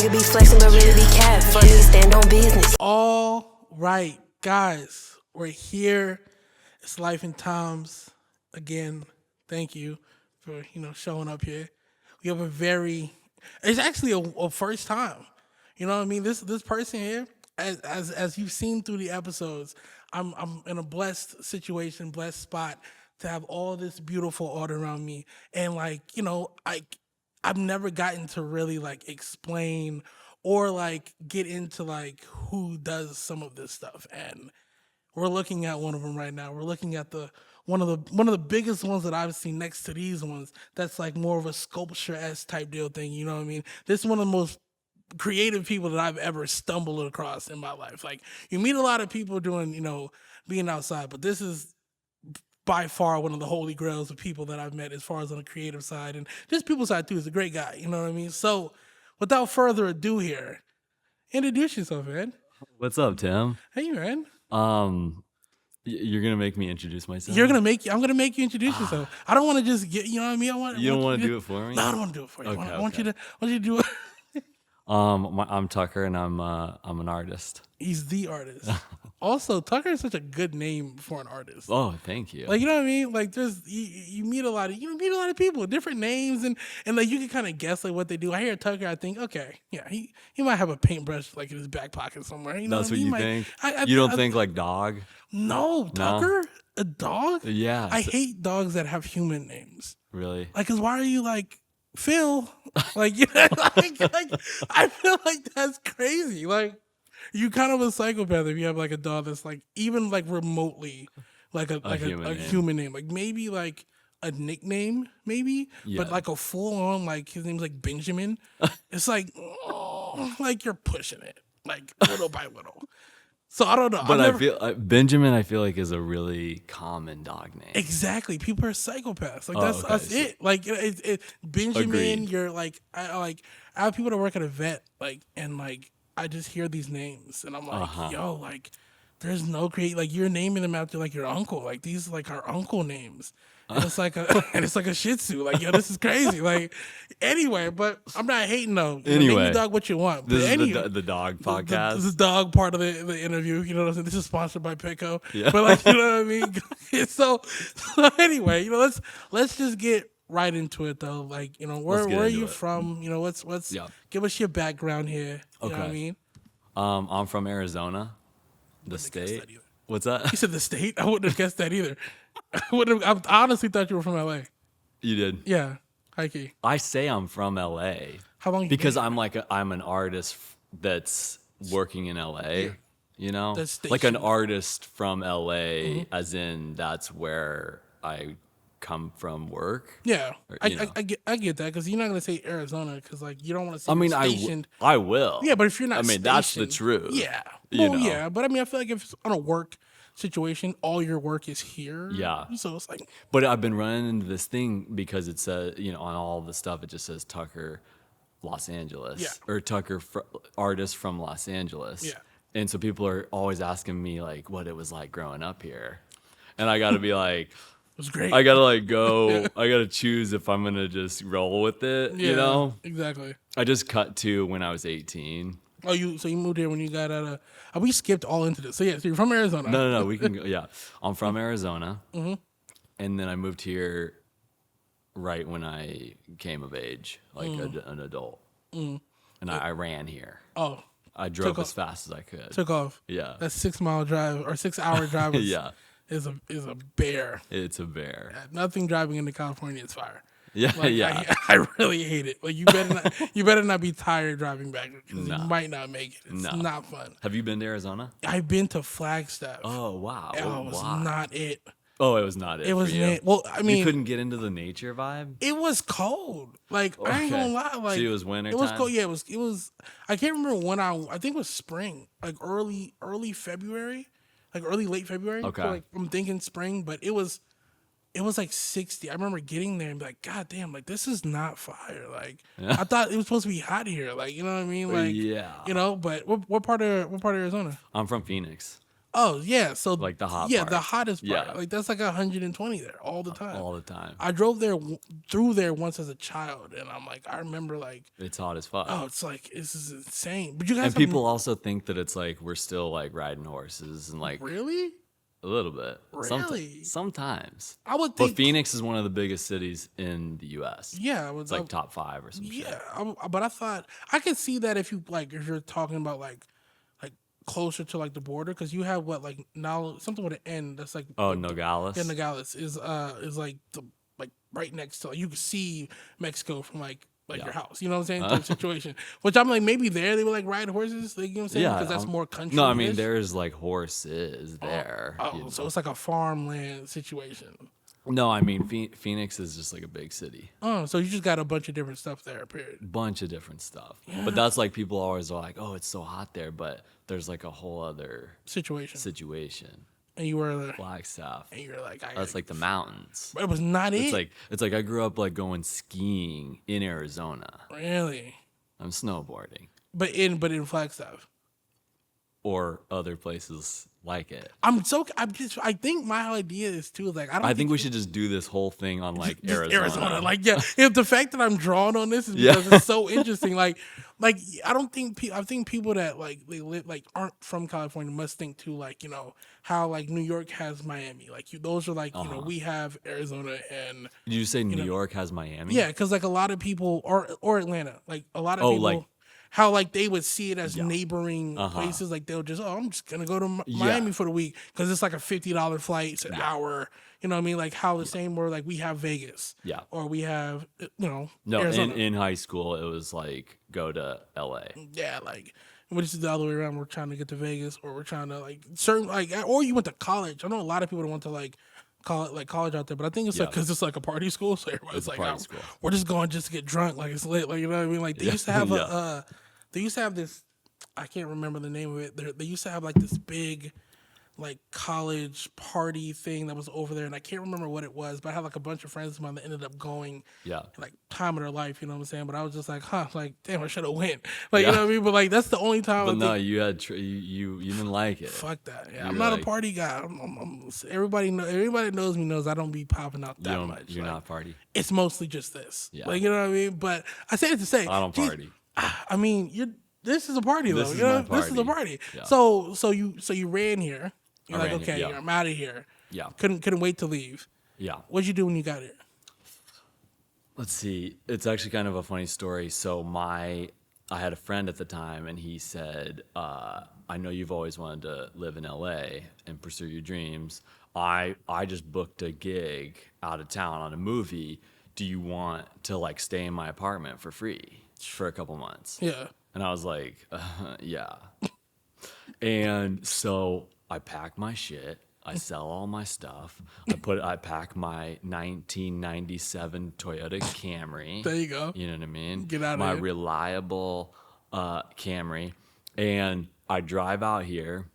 nigga be flexing, but really be cap. Fuck nigga stand on business. All right, guys, we're here. It's Lyfe and Tymes again. Thank you for showing up here. We have it's actually a first time. You know what I mean? This person here, as you've seen through the episodes, I'm in a blessed situation, blessed spot to have all this beautiful art around me, and I've never gotten to really explain or get into who does some of this stuff, and we're looking at one of them right now. We're looking at one of the biggest ones that I've seen next to these ones. That's more of a sculpture-esque type deal thing. You know what I mean? This is one of the most creative people that I've ever stumbled across in my life. You meet a lot of people doing being outside, but this is by far one of the holy grails of people that I've met as far as on the creative side and just people side too. He's a great guy. You know what I mean? So without further ado here, introduce yourself, man. What's up, Tim? Hey, man. You're gonna make me introduce myself. I'm gonna make you introduce yourself. I don't want to just get. You know what I mean? You don't want to do it for me? No, I don't want to do it for you. Okay, I want you to do it. I'm Tucker, and I'm an artist. He's the artist. Also, Tucker is such a good name for an artist. Oh, thank you. You know what I mean? There's you meet a lot of people, different names, and you can kind of guess what they do. I hear Tucker, I think, okay, yeah, he might have a paintbrush in his back pocket somewhere. You know That's what I mean? you think? You don't think dog? No, Tucker, a dog? Yeah. I hate dogs that have human names. Really? Because why are you Phil? I feel like that's crazy. You kind of a psychopath if you have a dog that's even remotely a human name. Maybe a nickname, maybe, yeah. But a full on his name's Benjamin. It's you're pushing it little by little. So I don't know. But I feel Benjamin. I feel is a really common dog name. Exactly. People are psychopaths. That's okay. it. Benjamin. Agreed. You're I have people that work at a vet and I just hear these names and I'm yo, there's no you're naming them after your uncle. These are uncle names. And it's a Shih Tzu. Yo, this is crazy. Anyway, but I'm not hating though. Name your dog what you want. This is the dog podcast. This is dog part of the interview. You know what I'm saying? This is sponsored by Petco. Yeah. But you know what I mean? so anyway, let's just get right into it though. Where are you from? Let's give us your background here. You know what I mean? I'm from Arizona, the state. What's that? You said the state? I wouldn't have guessed that either. I honestly thought you were from LA. You did? Yeah. High key. I say I'm from LA. How long? Because I'm I'm an artist that's working in LA. Yeah. You know, an artist from LA, as in that's where I come from work. Yeah, I get that because you're not gonna say Arizona because you don't want to say. Stationed. I will. Yeah, but if you're not, that's the truth. Yeah. Well, yeah, but I feel if it's on a work situation, all your work is here. Yeah. So it's But I've been running into this thing because it says, on all the stuff, it just says Tucker, Los Angeles. Yeah. Or Tucker, artist from Los Angeles. Yeah. And so people are always asking me, what it was like growing up here. And I got to be it was great. I got to go, I got to choose if I'm going to just roll with it, Exactly. I just cut to when I was 18. Oh, you moved here when you got out of... we skipped all into this. So yeah, so you're from Arizona. No, we can go. Yeah, I'm from Arizona. Mm-hmm. And then I moved here right when I came of age, an adult. Mm. And I ran here. Oh. I drove as fast as I could. Took off. Yeah. That 6 mile drive or 6 hour drive yeah. is a bear. It's a bear. Nothing driving into California is fire. Yeah, yeah. I really hate it. You better not be tired driving back because you might not make it. It's not fun. Have you been to Arizona? I've been to Flagstaff. Oh wow. It was not it. Oh, it was not it. It was not. Well, you couldn't get into the nature vibe. It was cold. I ain't gonna lie. So it was winter. It was cold. Yeah, it was. I can't remember when I think it was spring, early February, late February. Okay. So, I'm thinking spring, but it was 60. I remember getting there and be God damn, this is not fire. I thought it was supposed to be hot here. You know what I mean? Yeah. But what part of Arizona? I'm from Phoenix. Oh yeah, so Like the hot yeah, part. the hottest part. Yeah. Like that's like 120 there all the time. All the time. I drove there through there once as a child, and I'm like, I remember like, It's hot as fuck. oh, it's like this is insane. But you guys And have people also think that it's like we're still like riding horses and like really, a little bit. Really? Sometimes. I would But think. Phoenix is one of the biggest cities in the U.S. Yeah, It's like top 5 or some shit. yeah, but I thought I could see that if you're talking about like closer to like the border, because you have what like now something with an N that's like Oh, Nogales. yeah, Nogales is like the like right next to, like, you can see Mexico from like your house, you know what I'm saying, type of situation. Which I'm like, maybe there they would like ride horses, like, you know what I'm saying, because that's more country. No, I mean there's like horses there. Oh, so it's like a farmland situation. No, I mean Phoenix is just like a big city. Oh, so you just got a bunch of different stuff there, period. Bunch of different stuff. Yeah. But that's like people always are like, oh, it's so hot there, but there's like a whole other situation. And you were the Flagstaff. and you're like, that's like the mountains. But it was not it's like I grew up like going skiing in Arizona. Really? I'm snowboarding. But in Flagstaff. Or other places like it. I think my idea is too, like, I think we should just do this whole thing on like Arizona. Like, yeah, if the fact that I'm drawn on this is because it's so interesting. Like I don't think I think people that like they live like aren't from California must think too, like, you know how like New York has Miami, like those are like, you know, we have Arizona. And did you say New York has Miami? Yeah, because like a lot of people, or Atlanta, like a lot of people. Like, how like they would see it as neighboring places, like they'll just, I'm just gonna go to Miami for the week because it's like a $50 flight, it's an hour. You know what I mean? Like how the same where like we have Vegas, or we have Arizona. In high school it was like go to LA. Yeah, like which is the other way around. We're trying to get to Vegas, or we're trying to like certain like, or you went to college. I know a lot of people that went to like college out there, but I think it's like because it's like a party school, so everybody's like, we're just going just to get drunk, like it's lit, like, you know what I mean? Like they used to have they used to have this, I can't remember the name of it. They used to have like this big like college party thing that was over there, and I can't remember what it was, but I had like a bunch of friends of mine that ended up going, like time of their life, you know what I'm saying? But I was just like, like damn, I should have went, like, you know what I mean? But like that's the only time. But no, you had you didn't like it. Fuck that. Yeah, I'm not a party guy. Everybody that knows me knows I don't be popping out that much. You're not party. It's mostly just this. Yeah. Like, you know what I mean? But I say it to say, I don't party. I mean, this is a party though. This is a party. Yeah. So you ran here. You're like, okay, I'm out of here. Yeah. Couldn't wait to leave. Yeah. What'd you do when you got here? Let's see. It's actually kind of a funny story. So I had a friend at the time, and he said, I know you've always wanted to live in LA and pursue your dreams. I just booked a gig out of town on a movie. Do you want to like stay in my apartment for free for a couple months? Yeah. And I was like, yeah. And so I pack my shit. I sell all my stuff. I pack my 1997 Toyota Camry. There you go. You know what I mean? Get out of my here. reliable Camry. And I drive out here.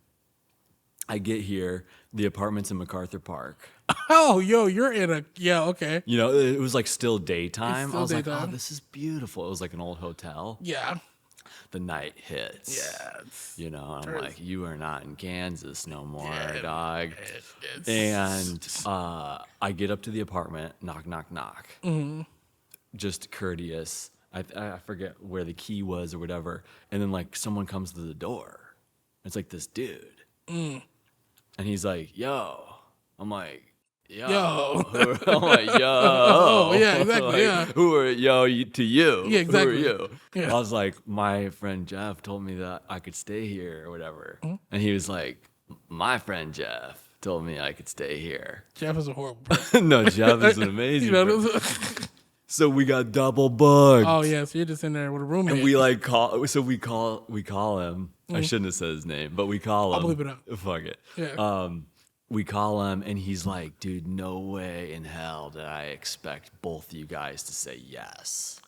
I get here. The apartment's in MacArthur Park. Oh, yo, you're in a, okay. You know, it was like still daytime. I was daytime. like, oh, this is beautiful. It was like an old hotel. Yeah. The night hits. Yeah. You know, I'm like, you are not in Kansas no more, dog. It's And I get up to the apartment, knock, knock, knock. Mm-hmm. Just courteous. I forget where the key was or whatever. And then like someone comes to the door. It's like this dude. And he's like, yo. I'm like, yo. I'm like, yo. Oh, yeah, exactly. Like, who are to you? Yeah, exactly. Who are you? Yeah. I was like, my friend Jeff told me that I could stay here or whatever. Mm-hmm. And he was like, my friend Jeff told me I could stay here. Jeff is a horrible person. No, Jeff is an amazing person. So we got double booked. Oh yeah, so you're just in there with a roommate. And we like we call him. I shouldn't have said his name, but we call him. I'll bleep it out. Fuck it. Yeah. We call him, and he's like, dude, no way in hell did I expect both of you guys to say yes.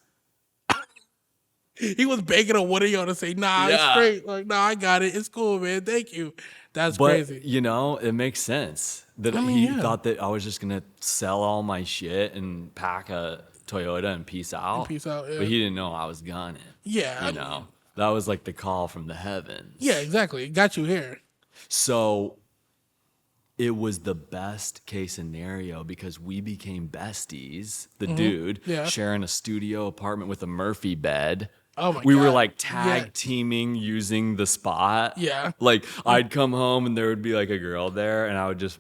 He was begging on one of y'all to say, nah, it's straight. Like, nah, I got it. It's cool, man. Thank you. That's crazy. You know, it makes sense that he thought that I was just going to sell all my shit and pack a Toyota and peace out. Yeah. But he didn't know I was gunning. Yeah. You know, that was like the call from the heavens. Yeah, exactly. It got you here. So it was the best case scenario because we became besties. The dude sharing a studio apartment with a Murphy bed. Oh my we God. were like tag teaming using the spot. Yeah. Like I'd come home and there would be like a girl there and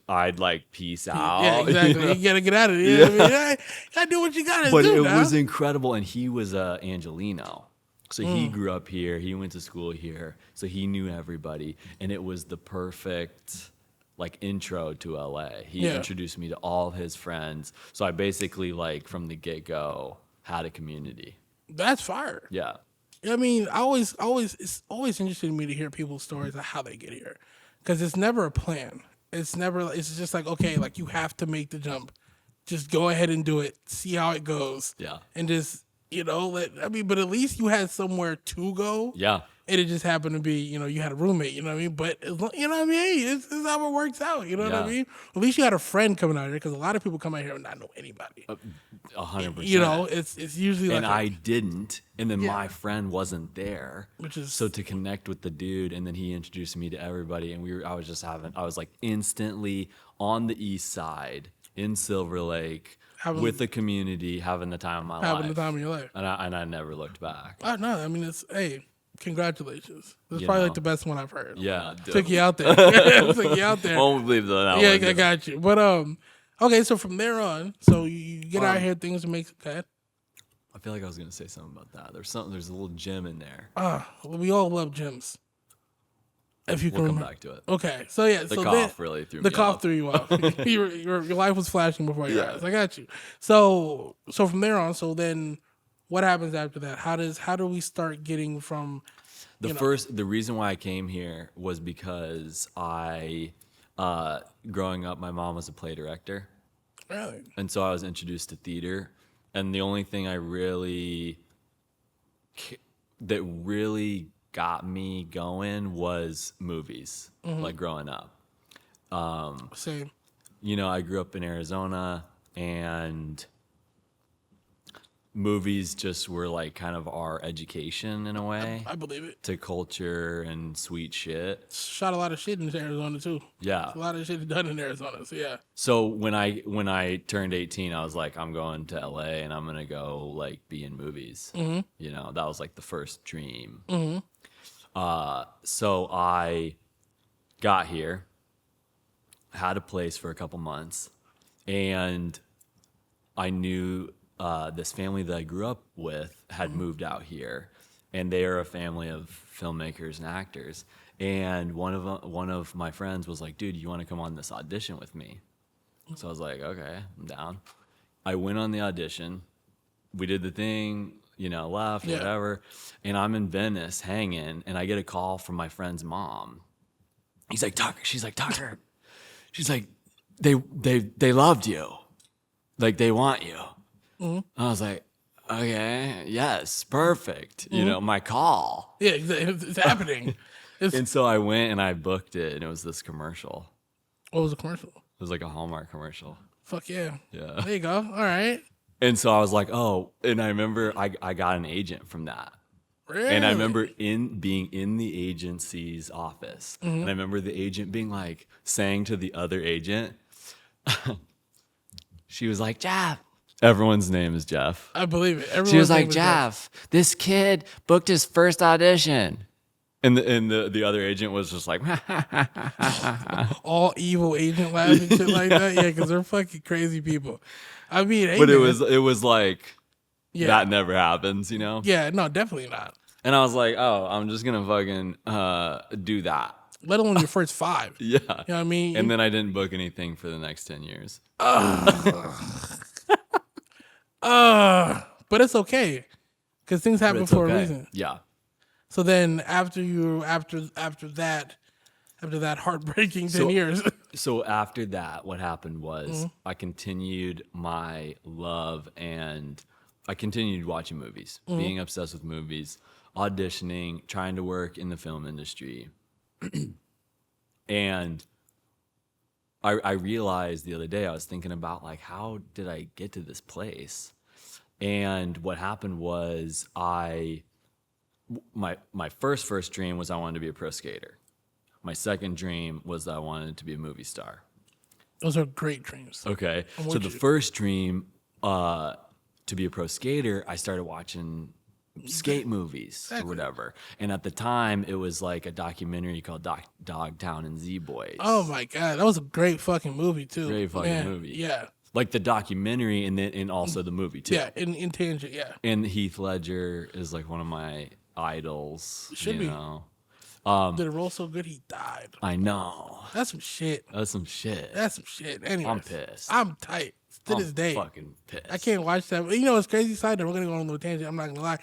I'd like peace out. Yeah, exactly. You know? You gotta get out of there. I mean, you gotta do what you gotta But do. it was incredible. And he was Angelino. So he grew up here. He went to school here. So he knew everybody. And it was the perfect like intro to LA. He introduced me to all his friends. So I basically like from the get-go had a community. That's fire. Yeah. I mean, it's always interesting to me to hear people's stories of how they get here, because it's never a plan. It's just like, okay, like you have to make the jump, just go ahead and do it, see how it goes, and just but at least you had somewhere to go. Yeah. And it just happened to be, you had a roommate, you know what I mean? But, you know what I mean? It's how it works out, you know what I mean? At least you had a friend coming out here, because a lot of people come out here and not know anybody. 100%. It's usually and I didn't, and then my friend wasn't there, so to connect with the dude, and then he introduced me to everybody, and I was like instantly on the east side in Silver Lake with the community, having the time of my life. Having the time of your life. And I never looked back. Oh, no, I mean, congratulations. That's probably like the best one I've heard. Yeah. Took you out there. Took you out there. Won't believe that. Yeah, I got you. But, okay, so from there on, so you get out here, things make okay. I feel like I was going to say something about that. There's a little gym in there. We all love gyms. If you can come back to it. Okay, so yeah. The cough really threw me off. The cough threw you off. your life was flashing before your eyes. I got you. So from there on, so then what happens after that? How do we start getting from the reason why I came here was because growing up, my mom was a play director. Really? And so I was introduced to theater, and the only thing that really got me going was movies, like growing up. Same. I grew up in Arizona, and movies just were like kind of our education in a way. I believe it. To culture and sweet shit. Shot a lot of shit in Arizona too. Yeah. A lot of shit done in Arizona. So yeah. So when I turned 18, I was like, I'm going to LA and I'm gonna go like be in movies. That was like the first dream. So I got here, had a place for a couple months, and I knew this family that I grew up with had moved out here, and they are a family of filmmakers and actors. And one of my friends was like, "Dude, you want to come on this audition with me?" So I was like, "Okay, I'm down." I went on the audition. We did the thing, left, whatever. And I'm in Venice hanging, and I get a call from my friend's mom. She's like, "Tucker." She's like, they loved you. Like, they want you. I was like, okay, yes, perfect. My call. Yeah, it's happening. And so I went and I booked it, and it was this commercial. What was the commercial? It was like a Hallmark commercial. Fuck yeah. Yeah. There you go. All right. And so I was like, oh, and I remember I got an agent from that. Really? And I remember being in the agency's office. And I remember the agent being like, saying to the other agent, she was like, "Jeff." Everyone's name is Jeff. I believe it. She was like, "Jeff, this kid booked his first audition." And the other agent was just like, all evil agent laughs and shit like that. Yeah, because they're fucking crazy people. I mean, but it was like, that never happens, Yeah, no, definitely not. And I was like, oh, I'm just gonna fucking do that. Let alone your first 5. Yeah. You know what I mean? And then I didn't book anything for the next 10 years. But it's okay, because things happen for a reason. Yeah. So then after that heartbreaking 10 years. So after that, what happened was I continued my love, and I continued watching movies, being obsessed with movies, auditioning, trying to work in the film industry. And I realized the other day, I was thinking about like, how did I get to this place? And what happened was my first dream was I wanted to be a pro skater. My second dream was that I wanted to be a movie star. Those are great dreams. Okay. So the first dream, to be a pro skater, I started watching skate movies or whatever. And at the time, it was like a documentary called Dogtown and Z Boys. Oh my God, that was a great fucking movie too. Great fucking movie. Yeah. Like the documentary and also the movie too. Yeah, in tangent, yeah. And Heath Ledger is like one of my idols. Should be. Know? Did it roll so good he died? I know. That's some shit. That's some shit. Anyway, I'm pissed. I'm tight to this day. Fucking pissed. I can't watch that. You know, it's crazy side note. We're gonna go on a little tangent. I'm not gonna lie.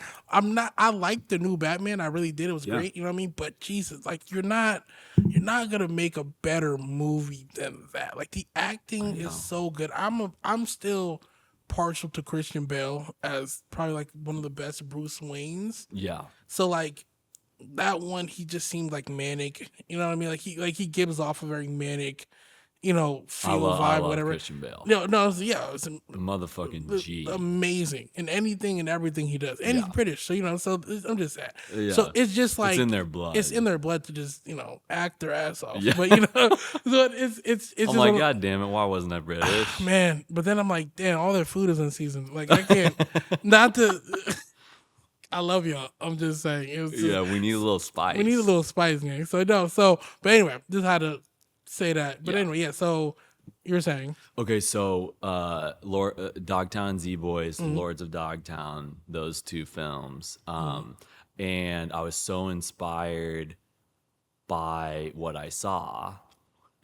I liked the new Batman. I really did. It was great. You know what I mean? But Jesus, like you're not gonna make a better movie than that. Like the acting is so good. I'm still partial to Christian Bale as probably like one of the best Bruce Waynes. Yeah. So like that one, he just seemed like manic. You know what I mean? Like he gives off a very manic, feel vibe, I love whatever. Christian Bale. No, it was The motherfucking G. amazing in anything and everything he does, and he's British, so so I'm just saying. Yeah. So it's just like it's in their blood. It's in their blood to just act their ass off. Yeah. But so it's. I'm just like, God damn it, why wasn't I British? Man, but then I'm like, damn, all their food is in season. Like I can't not to. I love y'all. I'm just saying. We need a little spice. We need a little spice, gang. So no, but anyway, just had to say that. But anyway, yeah. So you're saying, okay, so Dogtown Z Boys, Lords of Dogtown, those two films, and I was so inspired by what I saw,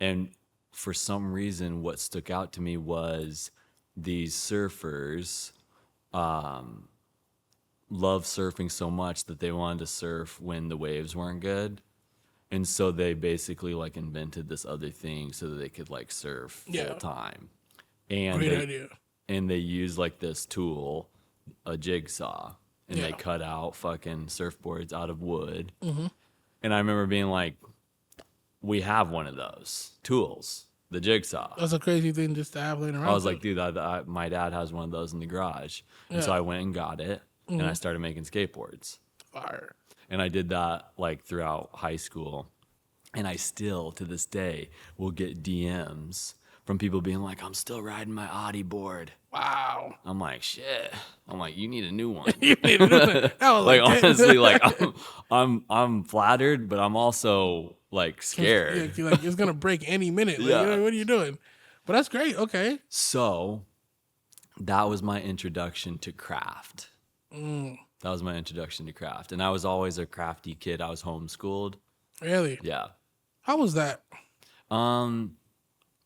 and for some reason, what stuck out to me was these surfers. Love surfing so much that they wanted to surf when the waves weren't good, and so they basically like invented this other thing so that they could like surf full time. And great idea. And they used like this tool, a jigsaw, and they cut out fucking surfboards out of wood. And I remember being like, we have one of those tools, the jigsaw. That's a crazy thing just to have laying around. I was like, dude, my dad has one of those in the garage, and so I went and got it. And I started making skateboards. Fire. And I did that like throughout high school. And I still, to this day, will get DMs from people being like, I'm still riding my Aüdie board. Wow. I'm like, shit. I'm like, you need a new one. You need a new one. Like honestly, like I'm flattered, but I'm also like scared. Yeah, you're like, it's gonna break any minute. Like, what are you doing? But that's great. Okay. So that was my introduction to craft. That was my introduction to craft. And I was always a crafty kid. I was homeschooled. Really? Yeah. How was that?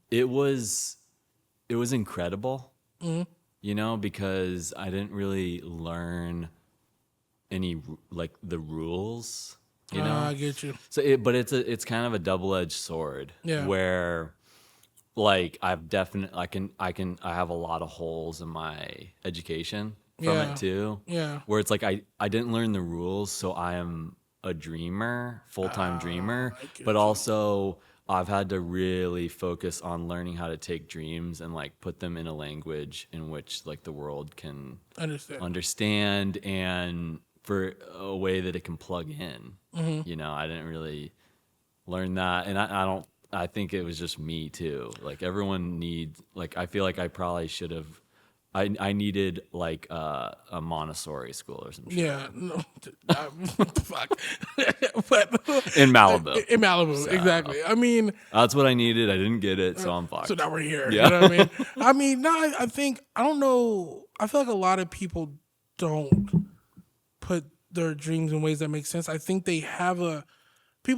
It was incredible, because I didn't really learn any like the rules, I get you. So but it's kind of a double-edged sword where like I have a lot of holes in my education from it too. Yeah. Where it's like I didn't learn the rules, so I am a dreamer, full-time dreamer, but also I've had to really focus on learning how to take dreams and like put them in a language in which like the world can understand and for a way that it can plug in. I didn't really learn that, and I think it was just me too. Like everyone needs, like I feel like I probably should have. I needed like a Montessori school or some shit. Yeah, no, what the fuck? But, in Malibu. In Malibu, so, exactly. I mean, that's what I needed. I didn't get it, so I'm fucked. So now we're here. Yeah. You know what I mean? No, I don't know. I feel like a lot of people don't put their dreams in ways that make sense. I think they have I feel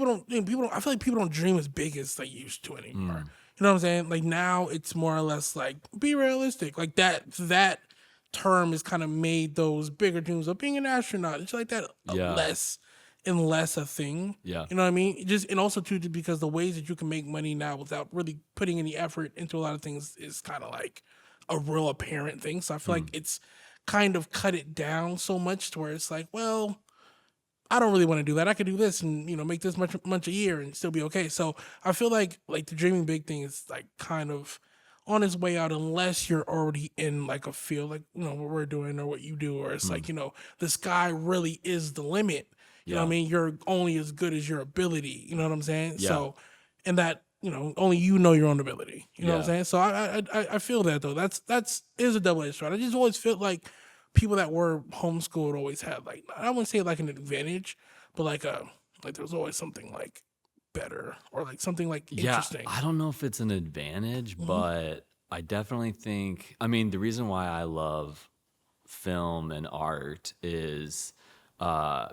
like people don't dream as big as they used to anymore. You know what I'm saying? Like now it's more or less like be realistic. Like that term has kind of made those bigger dreams of being an astronaut. It's like that less and less a thing. Yeah. You know what I mean? And also too because the ways that you can make money now without really putting any effort into a lot of things is kind of like a real apparent thing. So I feel like it's kind of cut it down so much to where it's like, well, I don't really want to do that. I could do this and, make this much a year and still be okay. So I feel like the dreaming big thing is like kind of on its way out unless you're already in like a field like, what we're doing or what you do, or it's like, the sky really is the limit. You know what I mean? You're only as good as your ability. You know what I'm saying? Yeah. So, and that only you know your own ability. You know what I'm Yeah. saying? So I feel that though. That's is a double edged sword. I just always felt like people that were homeschooled always had like, I wouldn't say like an advantage, but like there was always something like better or like something like Yeah, interesting. I don't know if it's an advantage, but I definitely think, I mean, the reason why I love film and art is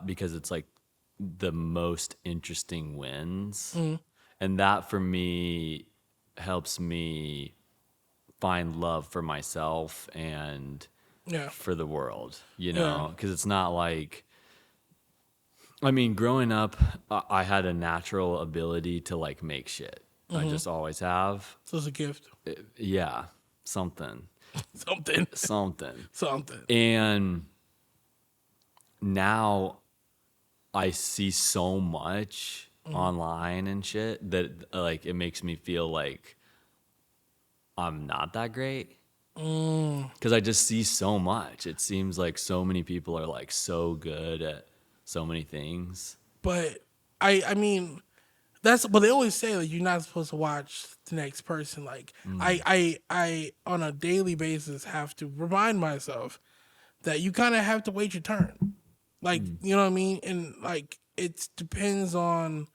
because it's like the most interesting wins. And that for me helps me find love for myself and Yeah. for the world, Yeah. because it's not like, I mean, growing up, I had a natural ability to like make shit. I just always have. So it's a gift. Yeah, something, Something. something. Something. And now I see so much online and shit that like it makes me feel like I'm not that great. Because I just see so much. It seems like so many people are like so good at so many things. But I mean, that's what they always say. Like, you're not supposed to watch the next person. Like I on a daily basis have to remind myself that you kind of have to wait your turn. Like, you know what I mean? And like it depends on,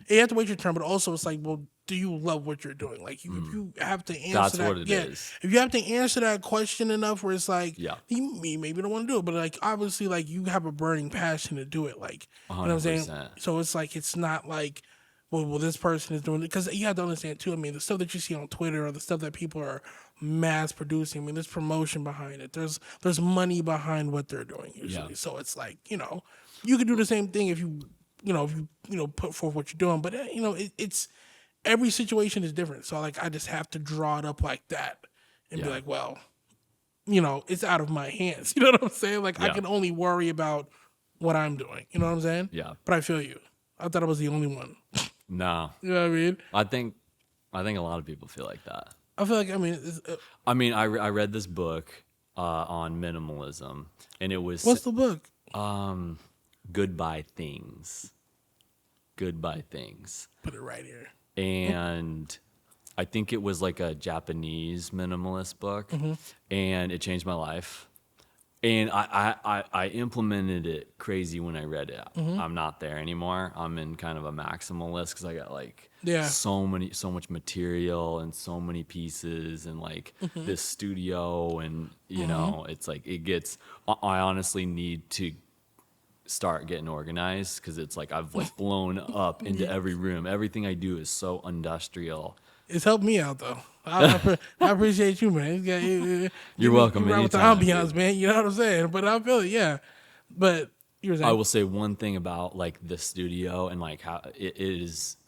you have to wait your turn, but also it's like, well, do you love what you're doing? Like, if you have to answer That's that, what it is. if you have to answer that question enough, where it's like, Yeah. you maybe don't want to do it, but like obviously, like you have a burning passion to do it. Like, you know what I'm saying? 100%. So it's like it's not like, well, this person is doing it, because you have to understand too. I mean, the stuff that you see on Twitter or the stuff that people are mass producing. I mean, there's promotion behind it. There's money behind what they're doing usually. Yeah. So it's like, you could do the same thing if you put forth what you're doing, but it's every situation is different. So like I just have to draw it up like that and be Yeah. like, well, it's out of my hands. You know what I'm saying? Like I Yeah. can only worry about what I'm doing. You know what I'm saying? Yeah. But I feel you. I thought I was the only one. No, You know what I mean? I think a lot of people feel like that. I feel like I read this book on minimalism, and it was what's the book? Goodbye Things. Goodbye Things. Put it right here. And I think it was like a Japanese minimalist book, and it changed my life. And I implemented it crazy when I read it. I'm not there anymore. I'm in kind of a maximalist because I got like so much material and so many pieces and like this studio, and it's like I honestly need to start getting organized because it's like I've like blown up into every room. Everything I do is so industrial. It's helped me out though. I appreciate you, man. You're welcome. You right with the ambiance, man. You know what I'm saying? But I feel it, yeah. But you were saying, I will say one thing about like the studio and like how it is.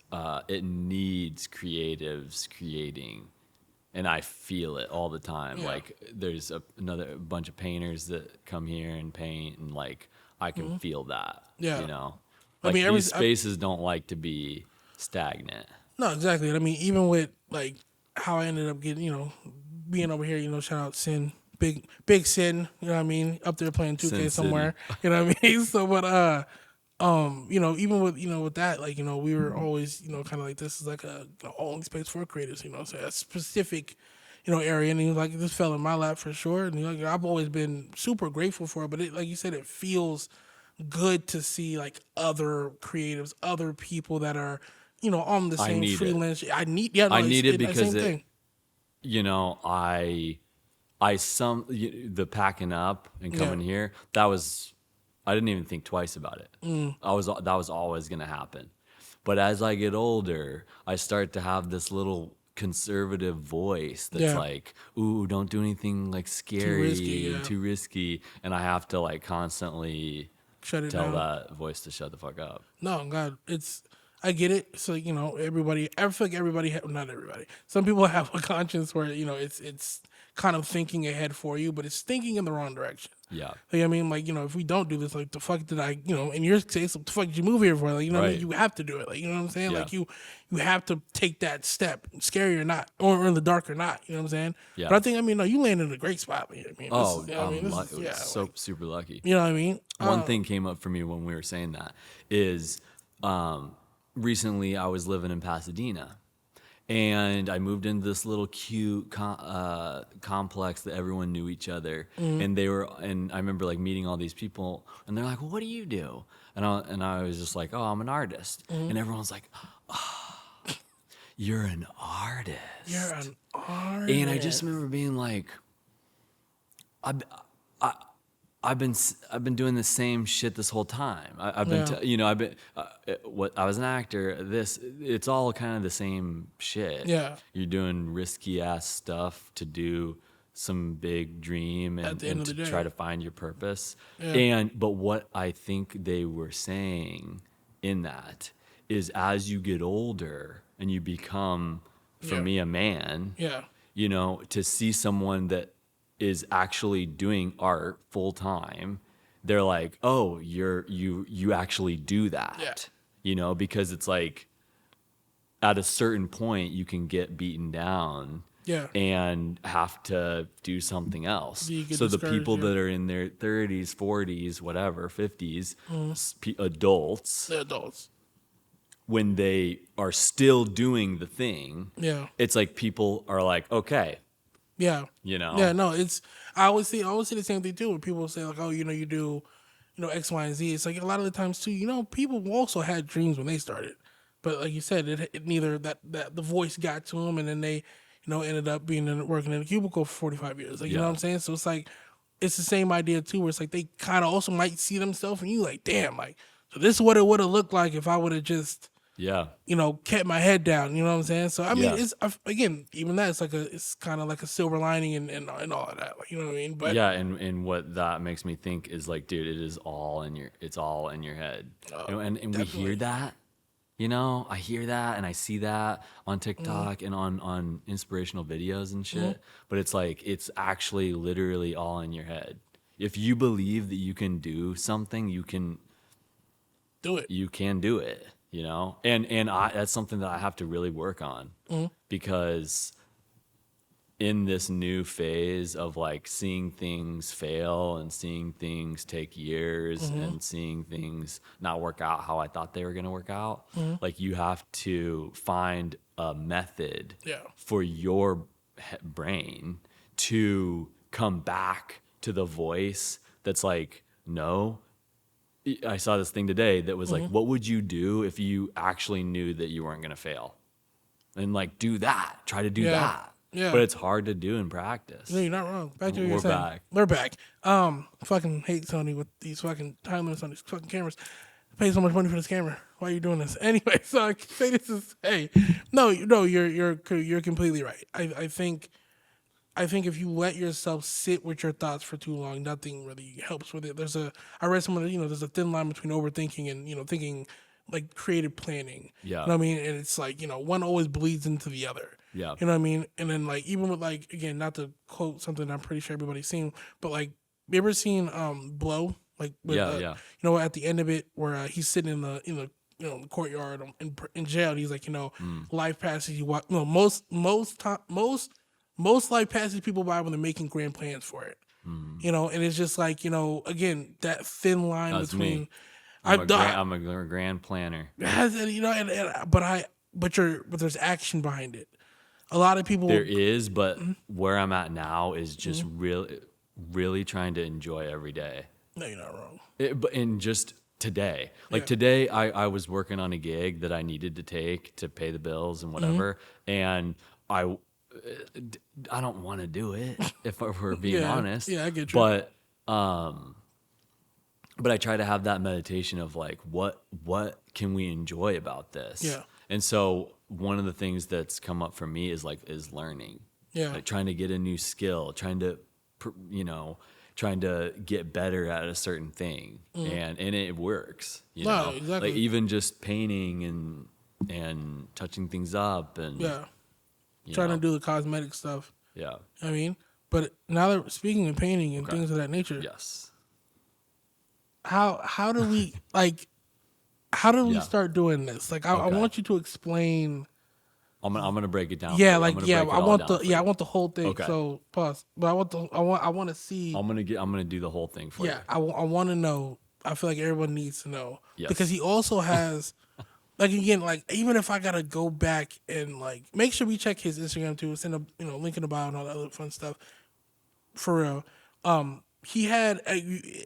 It needs creatives creating, and I feel it all the time. Yeah. Like there's another bunch of painters that come here and paint, and like I can feel that. Yeah. Like I mean, these spaces don't like to be stagnant. No, exactly. I mean, even with like how I ended up getting, being over here, shout out Sin, big Sin, you know what I mean, up there playing 2K Sin somewhere, you know what I mean. So, but even with with that, like we were always kind of like, this is like a only space for creators, so a specific area, and like this fell in my lap for sure, and I've always been super grateful for it. But like you said, it feels good to see like other creatives, other people that are on the same freelance. I need it because the packing up and coming here, I didn't even think twice about it. That was always gonna happen. But as I get older, I start to have this little conservative voice that's like, ooh, don't do anything like scary, too risky, and I have to like constantly tell that voice to shut the fuck up. No, God, I get it. So everybody. I feel like everybody, not everybody. Some people have a conscience where it's kind of thinking ahead for you, but it's thinking in the wrong direction. Yeah. Like, I mean, like if we don't do this, like the fuck did I, in your case, what the fuck did you move here for? Like, what I mean, you have to do it. Like, you know what I'm saying? Yeah. Like you have to take that step, scary or not, or in the dark or not. You know what I'm saying? Yeah. But I think you landed in a great spot. I mean, super lucky. You know what I mean? One thing came up for me when we were saying that is, recently I was living in Pasadena, And I moved into this little cute complex that everyone knew each other, and I remember like meeting all these people, and they're like, "Well, what do you do?" And I was just like, "Oh, I'm an artist," and everyone's like, "Oh, you're an artist." You're an artist. And I just remember being like, I've been doing the same shit this whole time. I've been, I was an actor. It's all kind of the same shit. Yeah. You're doing risky ass stuff to do some big dream and to try to find your purpose. Yeah. But what I think they were saying in that is, as you get older and you become, for me, a man. Yeah. You know, to see someone that is actually doing art full time, they're like, "Oh, you actually do that." Yeah. You know, because it's like at a certain point you can get beaten down. Yeah. And have to do something else. So the people that are in their 30s, 40s, whatever, 50s, adults, The adults. when they are still doing the thing, it's like people are like, okay. Yeah. You know? Yeah, no, I always see the same thing too, when people say like, "Oh, you know, you do, X, Y, and Z." It's like a lot of the times too, people also had dreams when they started. But like you said, it neither that the voice got to them, and then they, ended up working in a cubicle for 45 years. Like, you know what I'm saying? So it's like, it's the same idea too, where it's like they kind of also might see themselves, and you like, damn, like, so this is what it would have looked like if I would have just, kept my head down. You know what I'm saying? So I mean, it's again, even that, it's kind of like a silver lining and all of that. Like, you know what I mean? But and what that makes me think is like, dude, it's all in your head. And we hear that. I hear that and I see that on TikTok and on inspirational videos and shit. But it's like, it's actually literally all in your head. If you believe that you can do something, you can do it. You can do it, And that's something that I have to really work on because in this new phase of like seeing things fail and seeing things take years and seeing things not work out how I thought they were going to work out, like you have to find a method for your brain to come back to the voice that's like, no. I saw this thing today that was like, what would you do if you actually knew that you weren't going to fail? And like, do that. Try to do that. Yeah. But it's hard to do in practice. No, you're not wrong. Back to what you're saying. Back. We're back. Fucking hate Sony with these fucking time limits on these fucking cameras. I pay so much money for this camera. Why are you doing this? Anyway, so I can say this is, you're completely right. I think if you let yourself sit with your thoughts for too long, nothing really helps with it. I read somewhere, there's a thin line between overthinking and, thinking like creative planning. Yeah. You know what I mean? And it's like, one always bleeds into the other. Yeah. You know what I mean? And then like, even with like, again, not to quote something I'm pretty sure everybody's seen, but like, you ever seen Blow? Like, with, at the end of it where he's sitting in the courtyard in jail. And he's like, life passes you. Most life passes people by when they're making grand plans for it. And it's just like, again, that thin line That's between. Me. I'm a grand planner. But there's action behind it. A lot of people. There is, but where I'm at now is just really trying to enjoy every day. No, you're not wrong. And just today, today, I was working on a gig that I needed to take to pay the bills and whatever, and I don't want to do it if we're being honest. Yeah, I get you. But I try to have that meditation of like, what can we enjoy about this? Yeah. And so one of the things that's come up for me is learning. Yeah. Like trying to get a new skill, trying to get better at a certain thing, and it works. You know? Exactly. Like even just painting and touching things up and trying to do the cosmetic stuff. Yeah. I mean, but now that speaking of painting and things of that nature, yes. How do we we start doing this? Like, I want you to explain. I'm gonna break it down. Yeah, I want the whole thing. Okay. So pause. But I want to see. I'm gonna do the whole thing for you. Yeah, I want to know. I feel like everyone needs to know. Yes. Because he also has like again, like even if I gotta go back and like make sure we check his Instagram too, send a link in the bio and all that other fun stuff. For real. He had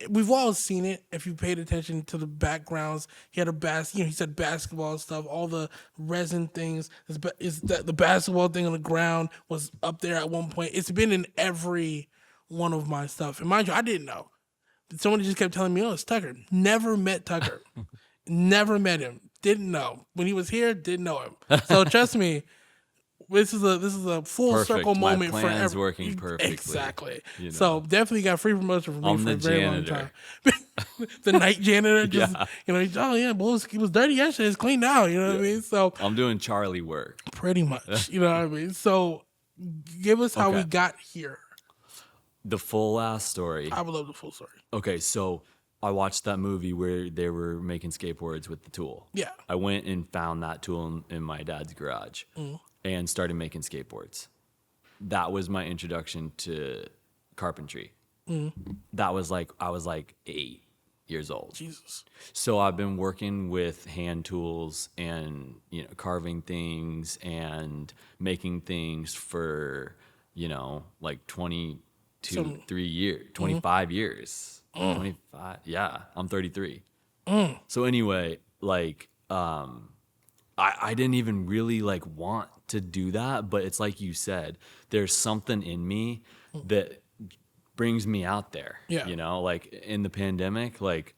we've all seen it if you paid attention to the backgrounds. He had he said basketball stuff, all the resin things. Is that the basketball thing on the ground was up there at one point. It's been in every one of my stuff. And mind you, I didn't know. Somebody just kept telling me, "Oh, it's Tucker." Never met Tucker. Never met him. Didn't know. When he was here, didn't know him. So trust me, this is a full Perfect. circle moment My for plan's working perfectly. Exactly. You know. So definitely got free promotion from me I'm for a the very long janitor. time. The night janitor, just oh yeah, well it was dirty yesterday, it's clean now. You know what I mean? So I'm doing Charlie work. pretty much, you know what I mean. So give us how we got here. The full ass story. I would love the full story. Okay, so I watched that movie where they were making skateboards with the tool. Yeah. I went and found that tool in my dad's garage and started making skateboards. That was my introduction to carpentry. That was like, I was like 8 years old. Jesus. So I've been working with hand tools and, carving things and making things for, like 3 years, 25 years. 25. Yeah, I'm 33. So anyway, like, I didn't even really like want to do that, but it's like you said, there's something in me that brings me out there. Yeah. Like in the pandemic, like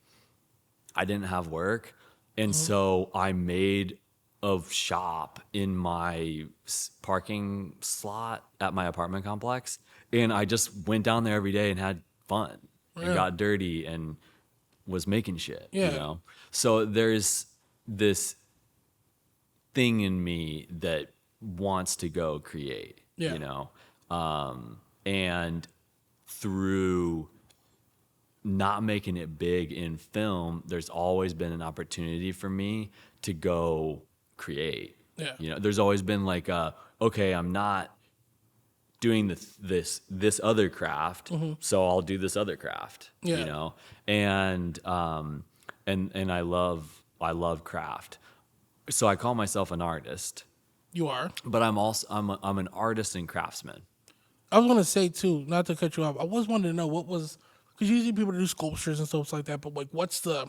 I didn't have work, and so I made a shop in my parking slot at my apartment complex, and I just went down there every day and had fun and got dirty and was making shit. Yeah. So there's this thing in me that wants to go create. And through not making it big in film, there's always been an opportunity for me to go create. Yeah. There's always been like, okay, I'm not doing this other craft, so I'll do this other craft. And I love craft. So I call myself an artist. You are. But I'm an artist and craftsman. I was gonna say too, not to cut you off. I was wanting to know because usually people do sculptures and stuff like that. But like, what's the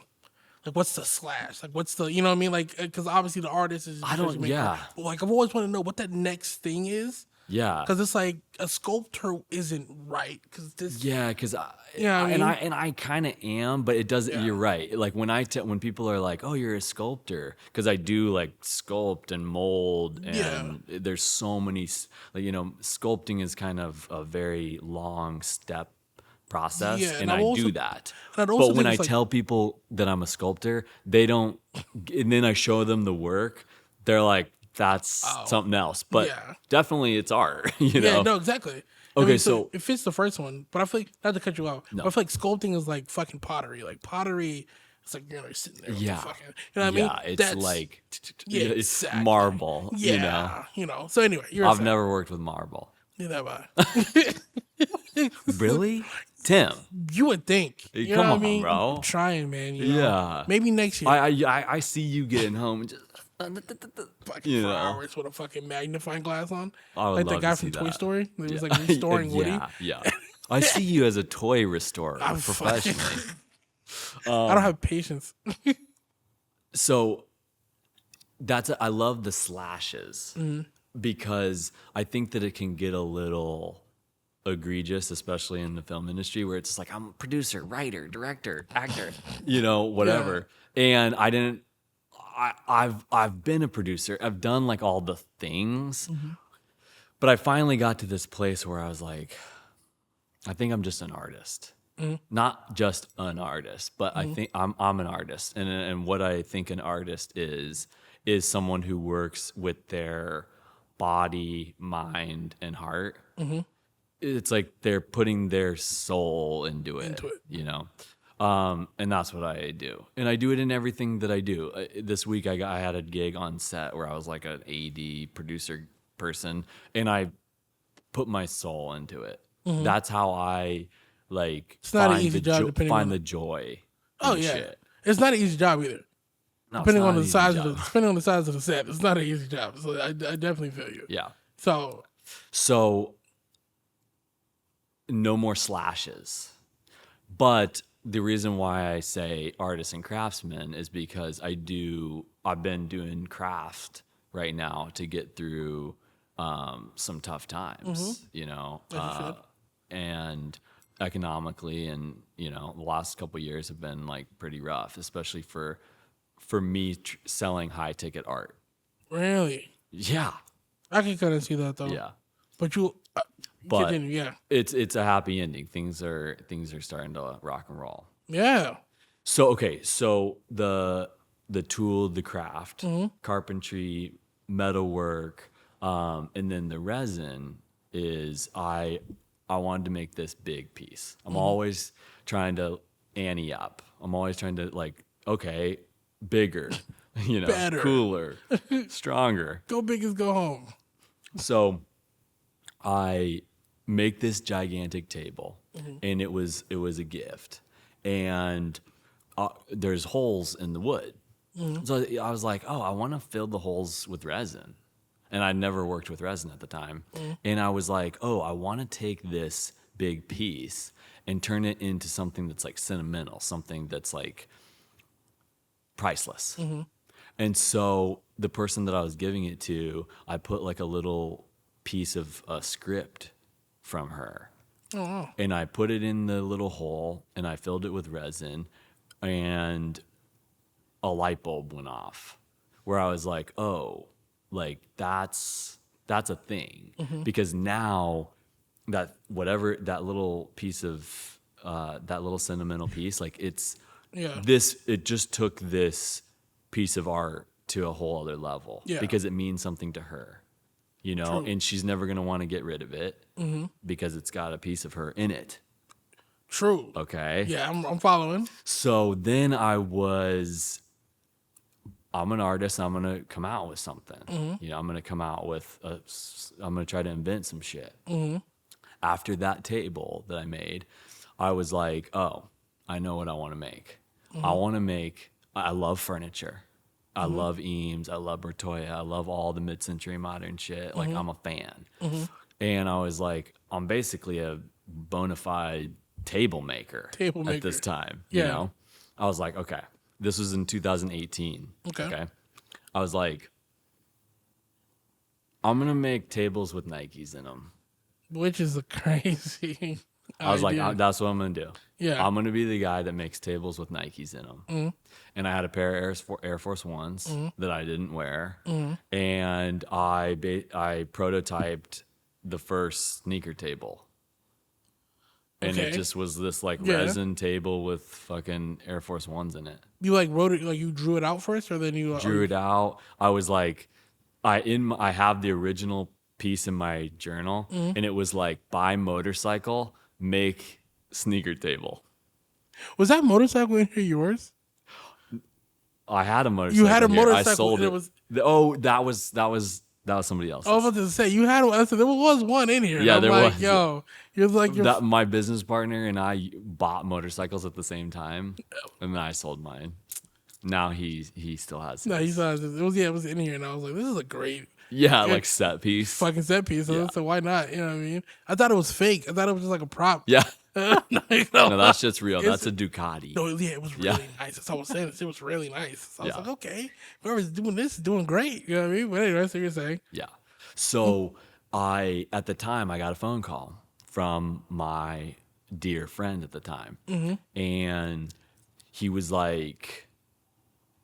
slash? Like, what's the, you know what I mean? Like, because obviously the artist is. I don't. Yeah. But like, I've always wanted to know what that next thing is. Yeah. Because it's like a sculptor isn't right. Because this. Yeah. Because I kind of am, but it doesn't. Yeah. You're right. Like when people are like, "Oh, you're a sculptor," because I do like sculpt and mold, and there's so many. Like, sculpting is kind of a very long step process, and I do that. But when I tell people that I'm a sculptor, they don't, and then I show them the work, they're like, that's something else. But definitely it's art, Yeah, no, exactly. Okay, I mean, so it fits the first one, but I feel like, not to cut you off, but I feel like sculpting is like fucking pottery. Like pottery, it's like you're sitting there with the fucking, you know what I mean? Yeah, it's like, it's exactly. marble, So anyway, I've never worked with marble. Neither have I. Really? Tim, you would think. You come know on, what I mean? bro. I'm trying, man. Yeah. Maybe next year. I see you getting home and just fucking 4 hours with a fucking magnifying glass on. I would like love the guy to from see Toy that. Story. He was like restoring Woody. Yeah. I see you as a toy restorer professionally. I don't have patience. So I love the slashes because I think that it can get a little egregious, especially in the film industry, where it's just like, I'm a producer, writer, director, actor, whatever. And I've been a producer. I've done like all the things, but I finally got to this place where I was like, I think I'm just an artist. Not just an artist, but I think I'm an artist. And what I think an artist is someone who works with their body, mind, and heart. It's like they're putting their soul into it. And that's what I do. And I do it in everything that I do. This week I had a gig on set where I was like an AD producer person, and I put my soul into it. That's how I like it's not an easy job find the joy. Oh yeah, shit. It's not an easy job either. No, Depending it's not on an the easy size job. depending on the size of the set, it's not an easy job. So I definitely feel you. Yeah. So No more slashes. But the reason why I say artist and craftsman is because I've been doing craft right now to get through some tough times, and economically, and the last couple of years have been like pretty rough, especially for me selling high ticket art. really, Yeah. I can kind of see that though. Yeah. But you But continue, yeah. it's a happy ending. Things are starting to rock and roll. Yeah. So okay, so the tool, the craft, carpentry, metalwork, and then the resin is I wanted to make this big piece. I'm always trying to ante up. I'm always trying to okay, bigger, Better. cooler, stronger. Go big as go home. So I make this gigantic table, and it was a gift, and there's holes in the wood. So I was like, oh, I want to fill the holes with resin, and I'd never worked with resin at the time, and I was like, oh, I want to take this big piece and turn it into something that's like sentimental, something that's like priceless. And so the person that I was giving it to, I put like a little piece of a script from her. Oh, wow. And I put it in the little hole, and I filled it with resin, and a light bulb went off where I was like, oh, like that's a thing. Because now that little piece of that little sentimental piece, like it just took this piece of art to a whole other level, because it means something to her, True. And she's never going to want to get rid of it because it's got a piece of her in it. True. Okay. Yeah, I'm following. So then I'm an artist. I'm going to come out with something. I'm going to come out with I'm going to try to invent some shit. After that table that I made, I was like, oh, I know what I want to make. I love furniture. I love Eames. I love Bertoya. I love all the mid-century modern shit. Like, I'm a fan. And I was like, I'm basically a bona fide table maker at this time. Yeah. I was like, okay, this was in 2018. Okay. I was like, I'm going to make tables with Nikes in them. Which is a crazy I was like, that's what I'm going to do. Yeah. I'm going to be the guy that makes tables with Nikes in them. And I had a pair of Air Force Ones that I didn't wear. And I prototyped the first sneaker table. And it just was this resin table with fucking Air Force Ones in it. You wrote it, you drew it out first, or then you drew it out. I was like, I have the original piece in my journal, and it was like, buy motorcycle, make sneaker table. Was that motorcycle in here yours? I had a motorcycle. You had a motorcycle. I sold it. That was somebody else's. I was about to say, you had one. There was one in here. Yeah, there was. Yo, you're like my business partner and I bought motorcycles at the same time, and then I sold mine. Now he still has. No, he still has it. It was in here, and I was like, this is a great. Like set piece. Fucking set piece. So why not? You know what I mean? I thought it was fake. I thought it was just like a prop. Yeah. No, that shit's real. That's a Ducati. No, yeah, it was really nice. That's all I was saying. It was really nice. So I was like, okay, whoever's doing this is doing great. You know what I mean? But anyway, that's what you're saying. Yeah. So at the time, I got a phone call from my dear friend at the time. And he was like,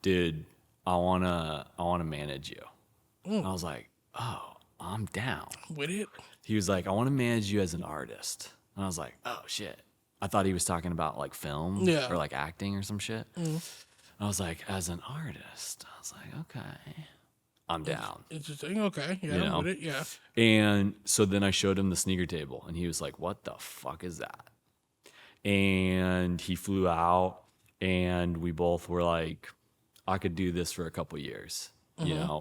dude, I wanna manage you. I was like, oh, I'm down with it. He was like, I want to manage you as an artist. And I was like, oh shit. I thought he was talking about like film or like acting or some shit. I was like, as an artist, I was like, okay, I'm down. Interesting. Okay. Yeah, I'm with it. Yeah. And so then I showed him the sneaker table, and he was like, what the fuck is that? And he flew out, and we both were like, I could do this for a couple years.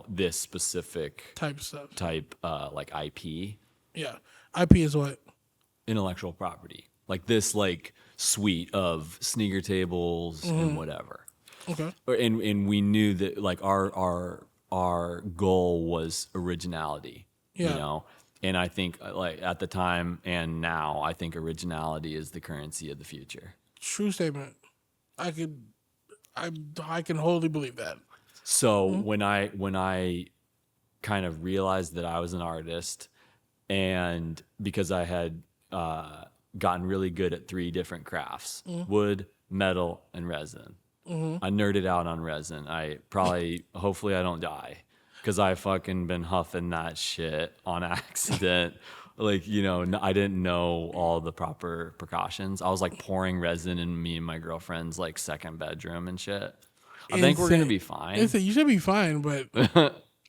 This specific type stuff. Like IP. Yeah. IP is what? Intellectual property. Like this suite of sneaker tables and whatever. Okay. And we knew that like our goal was originality. Yeah. You know, and I think like at the time and now, I think originality is the currency of the future. True statement. I can wholly believe that. So when I kind of realized that I was an artist, and because I had gotten really good at 3 different crafts: wood, metal, and resin. I nerded out on resin. Hopefully I don't die, because I fucking been huffing that shit on accident. Like, you know, I didn't know all the proper precautions. I was like pouring resin in me and my girlfriend's like second bedroom and shit. I think we're gonna be fine. You should be fine, but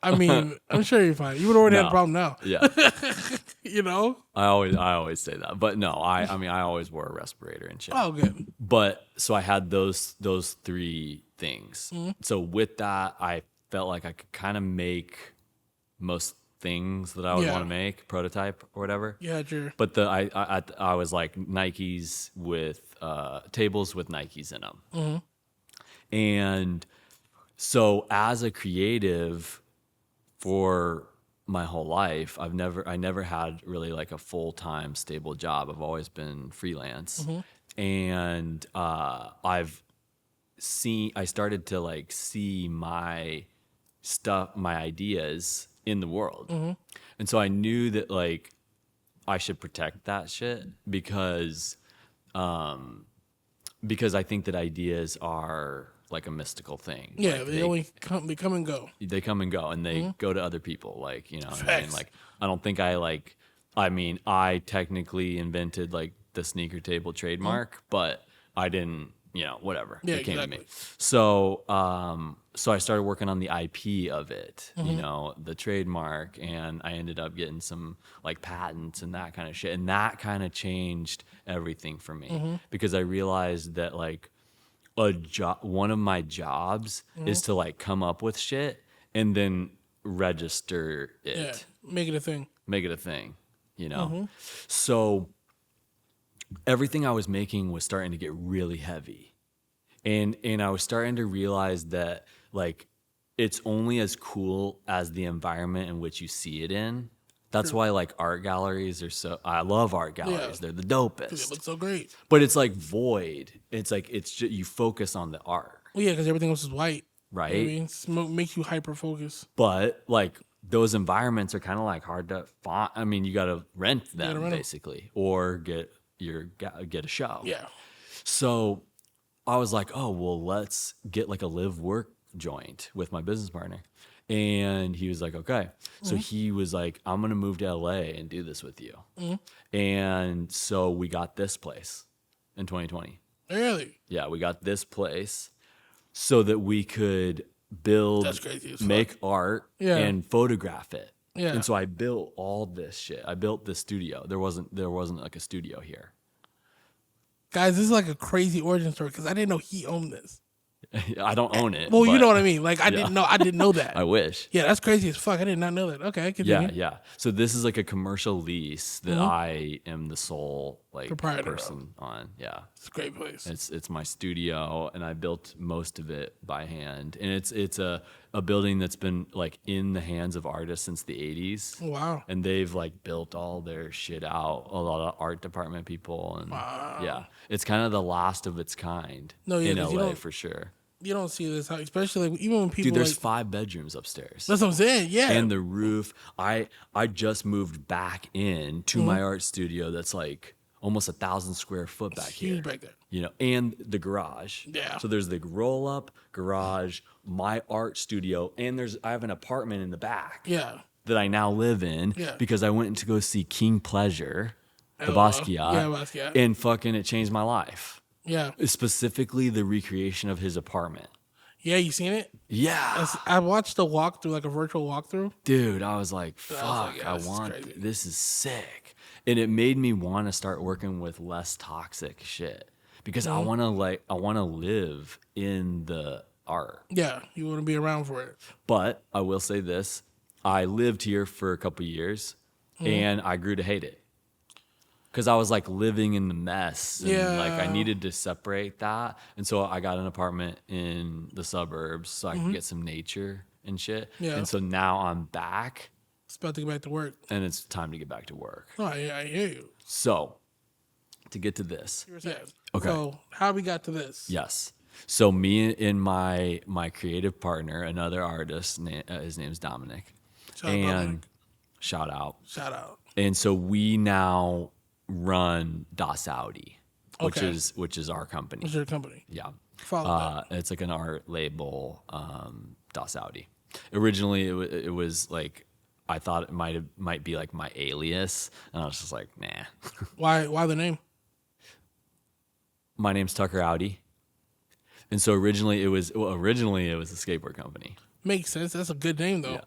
I mean, I'm sure you're fine. You would already had a problem now. Yeah. You know? I always say that. But no, I mean I always wore a respirator and shit. Oh, good. But so I had those 3 things. So with that, I felt like I could kind of make most things that I would want to make, prototype or whatever. Yeah, sure. But I was like Nikes with tables with Nikes in them. And so as a creative for my whole life, I never had really like a full-time stable job. I've always been freelance. And I started to like see my stuff, my ideas in the world. And so I knew that like I should protect that shit because I think that ideas are like a mystical thing. Yeah, like they come and go. They come and go, and they go to other people. Like, you know what I mean? Facts. Like, I don't think I technically invented like the sneaker table trademark, but I didn't, you know, whatever. Yeah, it came exactly. to me. So, so I started working on the IP of it, you know, the trademark, and I ended up getting some like patents and that kind of shit. And that kind of changed everything for me because I realized that like one of my jobs is to like come up with shit and then register it. Yeah, make it a thing. Make it a thing, you know? So everything I was making was starting to get really heavy. And I was starting to realize that like it's only as cool as the environment in which you see it in. That's why like art galleries are so, I love art galleries. Yeah. They're the dopest. It looks so great. But it's like void. It's like, it's just, you focus on the art. Well, yeah, because everything else is white. Right. You know what I mean? Smoke makes you hyper focus. But like those environments are kind of like hard to find. I mean, you got to rent them basically, or get a show. Yeah. So I was like, oh, well, let's get like a live work joint with my business partner. And he was like, okay. So he was like, I'm going to move to LA and do this with you. And so we got this place in 2020. Really? Yeah, we got this place so that we could build, That's crazy as fuck. make art, and photograph it. Yeah. And so I built all this shit. I built this studio. There wasn't like a studio here. Guys, this is like a crazy origin story because I didn't know he owned this. I don't own it. Well, you but know what I mean. Like I didn't know that. I wish. Yeah, that's crazy as fuck. I did not know that. Okay, continue. Yeah. So this is like a commercial lease that I am the sole like Proprietor person on. Yeah. It's a great place. It's my studio, and I built most of it by hand. And it's a building that's been like in the hands of artists since the 80s. Wow. And they've like built all their shit out, a lot of art department people, and yeah. It's kind of the last of its kind in 'cause you LA don't- for sure. You don't see this, especially like, even when people. Dude, there's like, 5 bedrooms upstairs. That's what I'm saying. Yeah. And the roof. I just moved back in to my art studio that's like almost 1,000 square foot back here. huge back there. You know, and the garage. Yeah. So there's the roll up garage, my art studio, and I have an apartment in the back. Yeah. That I now live in because I went to go see King Pleasure, the Basquiat. Yeah, Basquiat. And fucking it changed my life. Yeah. Specifically the recreation of his apartment. Yeah, you seen it? Yeah. I watched a walkthrough, like a virtual walkthrough. Dude, I was like, fuck, yeah, this is sick. And it made me want to start working with less toxic shit because I want to live in the art. Yeah, you want to be around for it. But I will say this, I lived here for a couple years and I grew to hate it. because I was like living in the mess. And Yeah. like I needed to separate that. And so I got an apartment in the suburbs so I could get some nature and shit. Yeah. And so now I'm back. It's about to get back to work. And it's time to get back to work. Oh, I hear you. So to get to this. Yeah. Okay. So how we got to this? Yes. So me and my creative partner, another artist, his name's Dominic. Shout out. Shout out. And so we now run Aüdie, Okay. which is our company. What's your company? Yeah. Follow It's like an art label, Aüdie. Originally, it was like I thought it might be like my alias, and I was just like, nah. Why the name? My name's Tucker Aüdie, and so originally it was a skateboard company. Makes sense. That's a good name though. Yeah.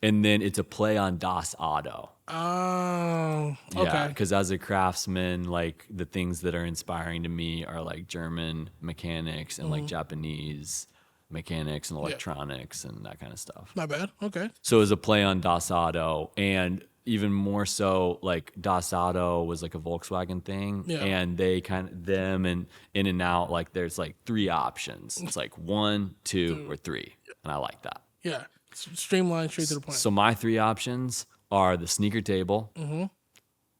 And then it's a play on Das Auto. Oh, okay. Yeah, because as a craftsman, like the things that are inspiring to me are like German mechanics and like Japanese mechanics and electronics and that kind of stuff. Not bad. Okay. So it was a play on Das Auto, and even more so, like Das Auto was like a Volkswagen thing, and they them and In and Out, like there's like 3 options. It's like 1, 2, or 3, and I like that. Yeah, streamlined, straight to the point. So my 3 options are the sneaker table,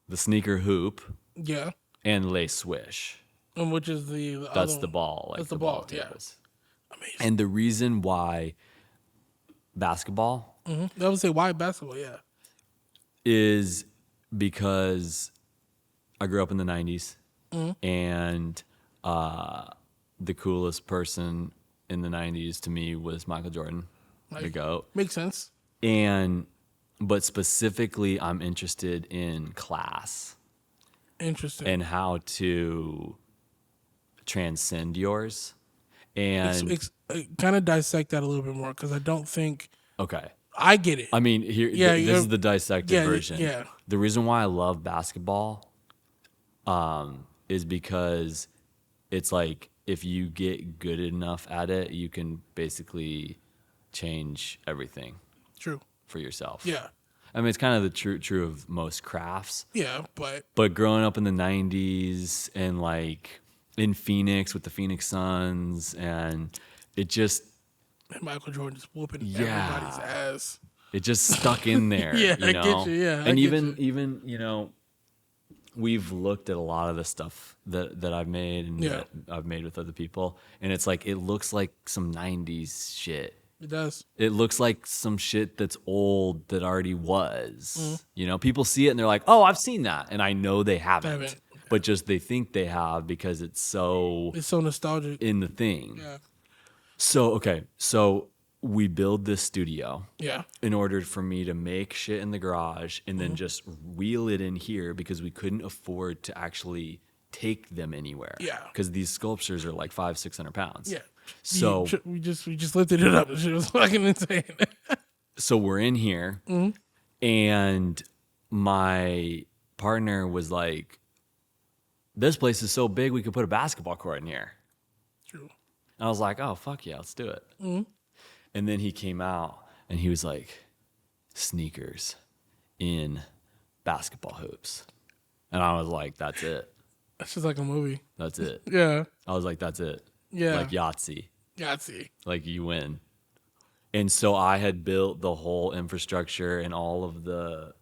the sneaker hoop, and lace swish. And which is the That's other the ball. Like that's the ball ball. Yeah. tables. Amazing. And the reason why basketball I would say why basketball. Yeah. is because I grew up in the 90s, and the coolest person in the 90s to me was Michael Jordan, the GOAT. Makes sense. But specifically, I'm interested in class Interesting. and how to transcend yours. And kind of dissect that a little bit more because I don't think okay. I get it. I mean, this is the dissected version. Yeah. The reason why I love basketball is because it's like if you get good enough at it, you can basically change everything True. for yourself. Yeah. I mean, it's kind of the true of most crafts. Yeah, but growing up in the 90s and like in Phoenix with the Phoenix Suns, and it just Michael Jordan just whooping everybody's ass. It just stuck in there. Yeah, you know? I get you. Yeah, and even you know, we've looked at a lot of the stuff that I've made and that I've made with other people, and it's like it looks like some 90s shit. It does. It looks like some shit that's old that already was. You know, people see it and they're like, "Oh, I've seen that," and I know they haven't. But just they think they have because it's so nostalgic in the thing. Yeah. So we build this studio. Yeah. In order for me to make shit in the garage and then just wheel it in here because we couldn't afford to actually take them anywhere. Yeah. Because these sculptures are like 500-600 pounds. Yeah. So we just lifted it up. It was fucking insane. So we're in here, and my partner was like, "This place is so big we could put a basketball court in here." True. And I was like, "Oh fuck yeah, let's do it." And then he came out and he was like, "Sneakers in basketball hoops," and I was like, "That's it. That's just like a movie. That's it." Yeah. I was like, "That's it." Yeah. Like Yahtzee. Yahtzee. Like you win. And so I had built the whole infrastructure and all of the,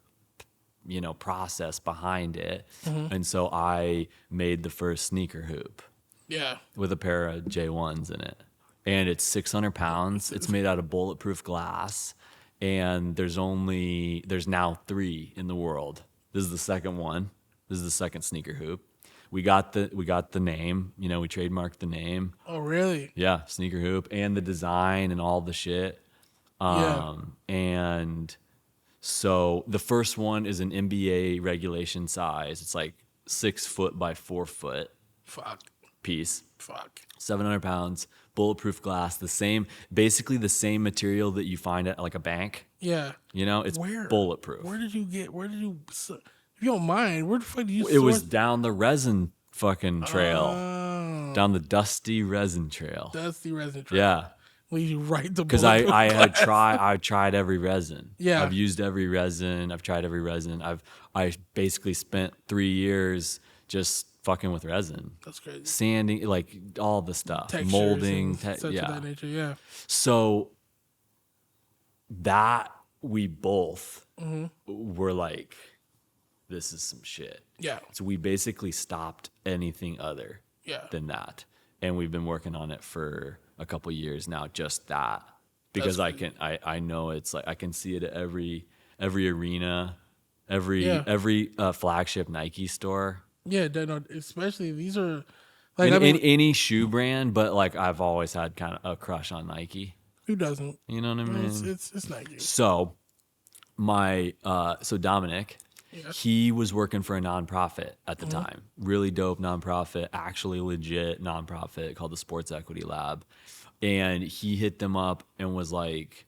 you know, process behind it. And so I made the first sneaker hoop. Yeah. With a pair of J1s in it. And it's 600 pounds. It's made out of bulletproof glass. And there's now 3 in the world. This is the second one. This is the second sneaker hoop. We got the name, you know, we trademarked the name. Oh, really? Yeah, sneaker hoop and the design and all the shit. And so the first one is an NBA regulation size. It's like 6 foot by 4 foot. Fuck. Piece. Fuck. 700 pounds, bulletproof glass, basically the same material that you find at like a bank. Yeah. You know, it's bulletproof. If you don't mind, where the fuck did you source? It was down the resin fucking trail. Down the dusty resin trail. Yeah. We write the because I tried every resin. Yeah. I've used every resin. I've tried every resin. I basically spent 3 years just fucking with resin. That's crazy. Sanding, like all the stuff, Textures molding, and such of that nature. Yeah. So that we both were like, this is some shit. Yeah. So we basically stopped anything other than that, and we've been working on it for a couple years now. Just that, because I know it's like I can see it at every arena, every flagship Nike store. Yeah, no, especially these are like any shoe brand, but like I've always had kind of a crush on Nike. Who doesn't? You know what I mean? It's Nike. So so Dominic, he was working for a nonprofit at the time, really dope nonprofit, actually legit nonprofit called the Sports Equity Lab, and he hit them up and was like,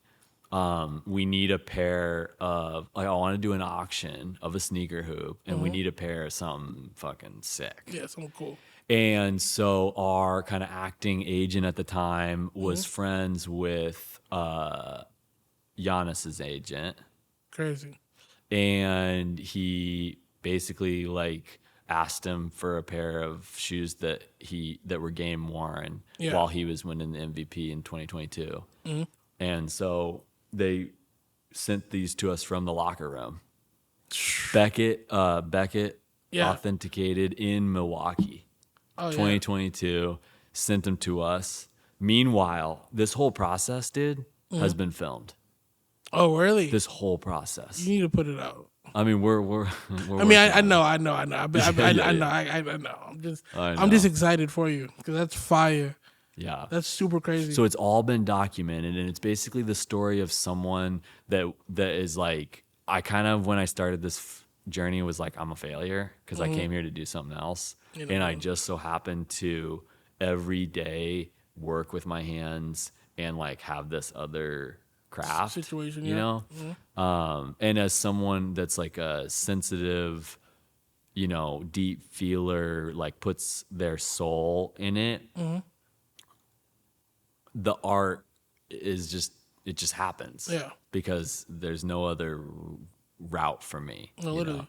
we need a pair of, like, I want to do an auction of a sneaker hoop, and we need a pair of something fucking sick. Yeah, something cool. And so our kind of acting agent at the time was friends with Giannis's agent. Crazy. And he basically like asked him for a pair of shoes that were game worn while he was winning the MVP in 2022. And so they sent these to us from the locker room. Beckett authenticated in Milwaukee. 2022, sent them to us. Meanwhile, this whole process, dude, has been filmed. Oh, really? This whole process. You need to put it out. I mean, we're I mean, I know. I know. I'm just excited for you because that's fire. Yeah, that's super crazy. So it's all been documented, and it's basically the story of someone that is like, I kind of, when I started this journey, was like, I'm a failure because I came here to do something else, and I just so happened to every day work with my hands and like have this other craft situation, you know. And as someone that's like a sensitive, deep feeler, like puts their soul in it, the art is just, it just happens. Yeah. Because there's no other route for me. No, literally.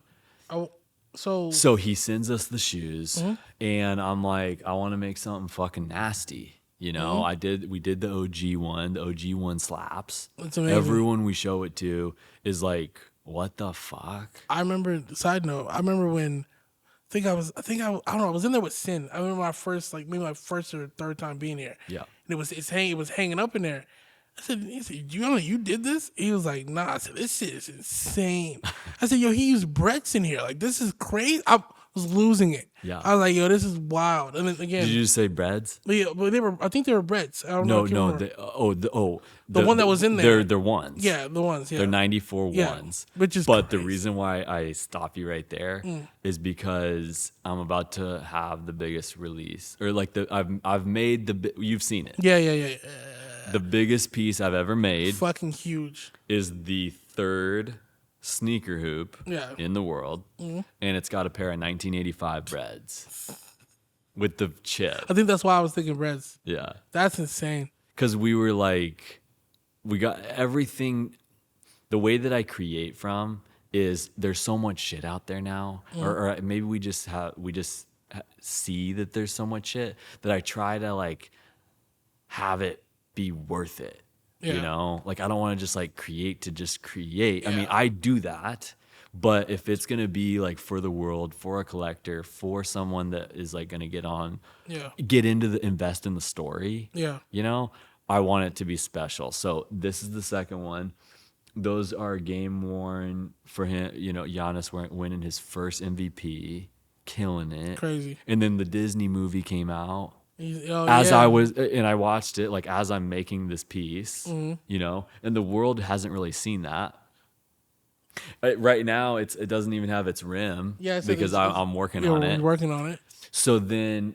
So he sends us the shoes, and I'm like, I want to make something fucking nasty. We did the OG one. The OG one slaps. That's amazing. Everyone we show it to is like, what the fuck? I remember, side note, I remember when, I don't know, I was in there with Sin. I remember my first or third time being here. Yeah. And it was hanging up in there. He said, you did this? He was like, nah. I said, this shit is insane. I said, yo, he used Brett's in here. Like, this is crazy. I was losing it. Yeah. I was like, yo, this is wild. And then again, did you just say breads? Yeah, but I think they were Brett's. I don't know. The one that was in there. They're ones. Yeah, the ones. Yeah. They're 94 ones. Which is but crazy. The reason why I stop you right there is because I'm about to have the biggest release, or like I've made you've seen it. Yeah. The biggest piece I've ever made, fucking huge, is the third sneaker hoop in the world, and it's got a pair of 1985 Breads with the chip. I think that's why I was thinking Breads. Yeah, that's insane. Because we were like, we got everything. The way that I create from is there's so much shit out there now, or maybe we just see that there's so much shit that I try to like have it be worth it. Like I don't want to just like create to just create. I mean, I do that, but if it's gonna be like for the world, for a collector, for someone that is like gonna invest in the story, I want it to be special. So this is the second one. Those are game worn for him. Giannis winning his first MVP, killing it, crazy. And then the Disney movie came out. I watched it like as I'm making this piece, and the world hasn't really seen that. Right now, it doesn't even have its rim because I'm working on it. Working on it. So that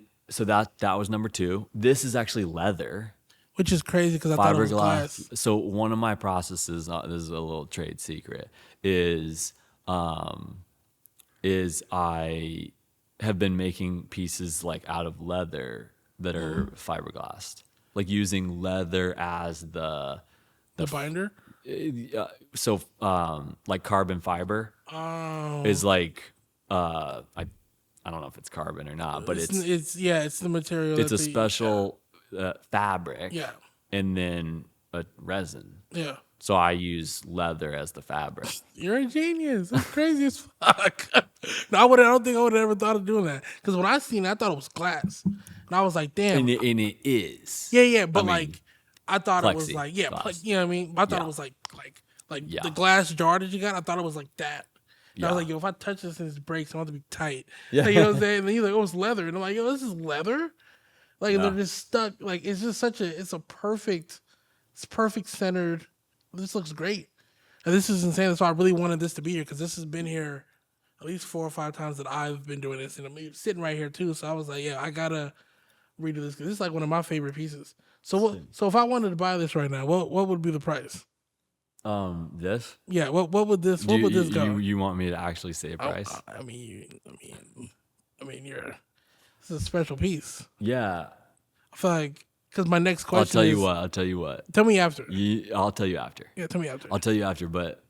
was number 2. This is actually leather, which is crazy because I thought it was glass. So one of my processes, this is a little trade secret, is I have been making pieces like out of leather that are fiberglassed. like using leather as the binder. So like carbon fiber is like I don't know if it's carbon or not, but it's the material. it's a special fabric. Yeah. And then a resin. Yeah. So I use leather as the fabric. You're a genius. That's crazy as fuck. No, I don't think I would have ever thought of doing that. Because when I seen it, I thought it was glass. And I was like, damn. And it is. Yeah. But I thought it was like, you know what I mean? I thought it was like the glass jar that you got. I thought it was like that. And I was like, yo, if I touch this and it breaks, I want it to be tight. Yeah. Like, you know what I'm saying? And then he's like, oh, it's leather. And I'm like, yo, this is leather? Like, and they're just stuck. Like, it's just it's perfect centered. This looks great. And this is insane. That's why I really wanted this to be here, because this has been here at least 4 or 5 times that I've been doing this. And I'm sitting right here too. So I was like, yeah, I got to redo this, because this is like one of my favorite pieces. So if I wanted to buy this right now, what would be the price? This? Yeah, what would this go? You want me to actually say a price? I mean, this is a special piece. Yeah. I feel like, because my next question I'll tell you what. Tell me after. I'll tell you after. Yeah, tell me after. I'll tell you after, but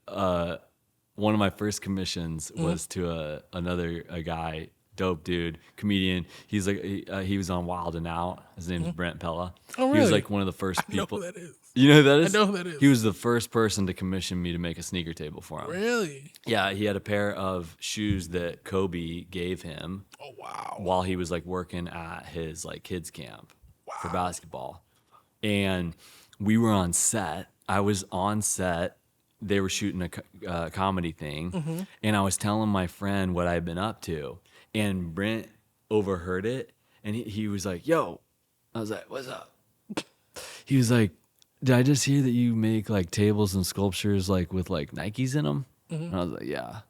one of my first commissions was to a guy, dope dude, comedian. He's like he was on Wild and Out. His name's Brent Pella. Oh, really? He was like one of the first people. I know who that is. You know who that is? I know who that is. He was the first person to commission me to make a sneaker table for him. Really? Yeah, he had a pair of shoes that Kobe gave him. Oh, wow. While he was like working at his like kids camp for basketball. And we were on set. I was on set. They were shooting a comedy thing. And I was telling my friend what I'd been up to. And Brent overheard it. And he was like, yo. I was like, what's up? He was like, did I just hear that you make like tables and sculptures like with like Nikes in them? And I was like, yeah.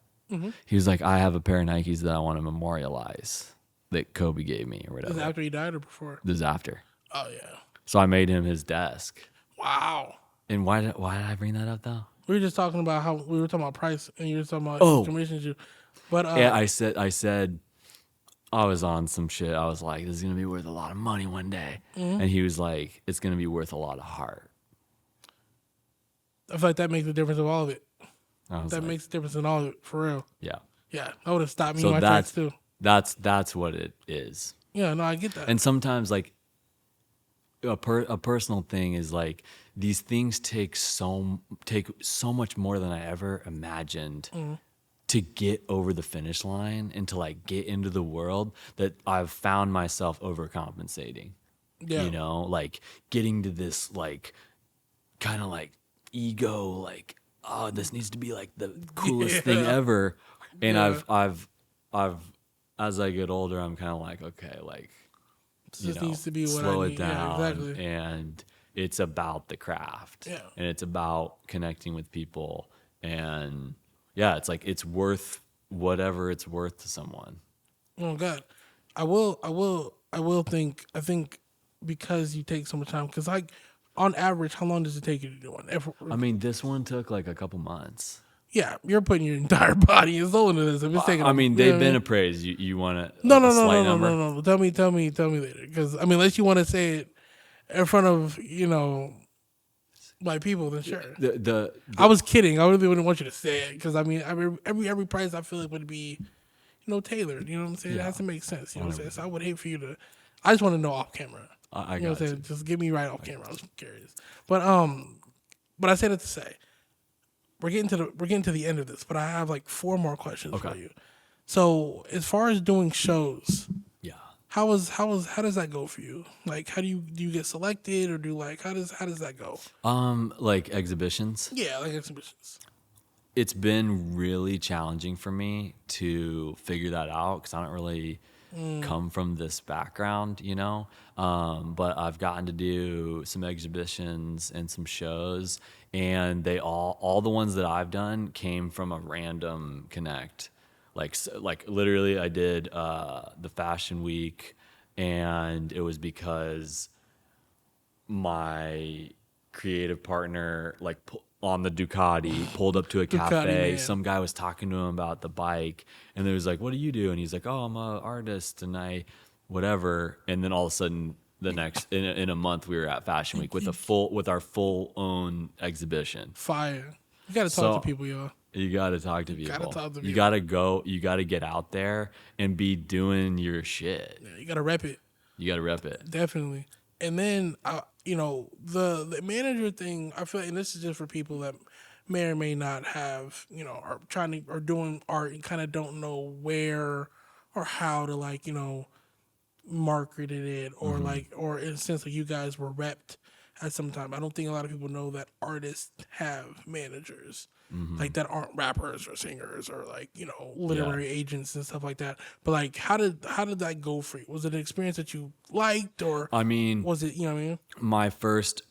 He was like, I have a pair of Nikes that I want to memorialize that Kobe gave me or whatever. This is after he died or before? This is after. Oh, yeah. So I made him his desk. Wow. And why did I bring that up though? We were just talking about how we were talking about price, and you were talking about commissions you. But yeah, I said I was on some shit. I was like, this is gonna be worth a lot of money one day. And he was like, it's gonna be worth a lot of heart. I feel like that makes the difference of all of it. That makes the difference in all of it, for real. Yeah. Yeah, that would have stopped me in my tracks too. That's what it is. Yeah, no, I get that. And sometimes like a personal thing is like these things take so much more than I ever imagined to get over the finish line and to like get into the world, that I've found myself overcompensating. Yeah. You know, like getting to this like kind of like ego, like, oh, this needs to be like the coolest thing ever. And I've as I get older, I'm kind of like, okay, like, this needs to be what slow I it need. down. Yeah, exactly. And it's about the craft. Yeah. And it's about connecting with people. And yeah, it's like, it's worth whatever it's worth to someone. Oh God. I think because you take so much time, because like on average, how long does it take you to do one? I mean, this one took like a couple months. Yeah, you're putting your entire body and soul into this. If it's taking, I mean, they've been appraised. You want to no. Tell me later. Because I mean, unless you want to say it in front of like people, then sure. I was kidding. I really wouldn't want you to say it, because I mean, every price I feel like would be, tailored. You know what I'm saying? Yeah. It has to make sense. You know what I'm saying? So I would hate for you to. I just want to know off camera. I you know got what I'm saying? Just get me right off camera. I was curious, but I said it to say. We're getting to the end of this, but I have like 4 more questions for you. So, as far as doing shows, how does that go for you? Like, how do you get selected, or how does that go? Like exhibitions. Yeah, like exhibitions. It's been really challenging for me to figure that out, because I don't really come from this background, but I've gotten to do some exhibitions and some shows, and they all the ones that I've done came from a random connect. Like literally I did the Fashion Week, and it was because my creative partner on the Ducati pulled up to a cafe. Man. Some guy was talking to him about the bike, and they was like, what do you do? And he's like, oh, I'm an artist, and I whatever. And then all of a sudden the next in a month we were at Fashion Week with our full own exhibition. Fire. You gotta talk to people, y'all. You gotta talk to people. Gotta talk to people. You gotta go. You gotta get out there and be doing your shit. Yeah, you gotta rep it. You gotta rep it. Definitely. And then, the manager thing, I feel like, and this is just for people that may or may not have, are doing art and kind of don't know where or how to, like, market it or or in a sense like you guys were repped at some time. I don't think a lot of people know that artists have managers. Like that aren't rappers or singers or like, literary agents and stuff like that. But like how did that go for you? Was it an experience that you liked or was it, My first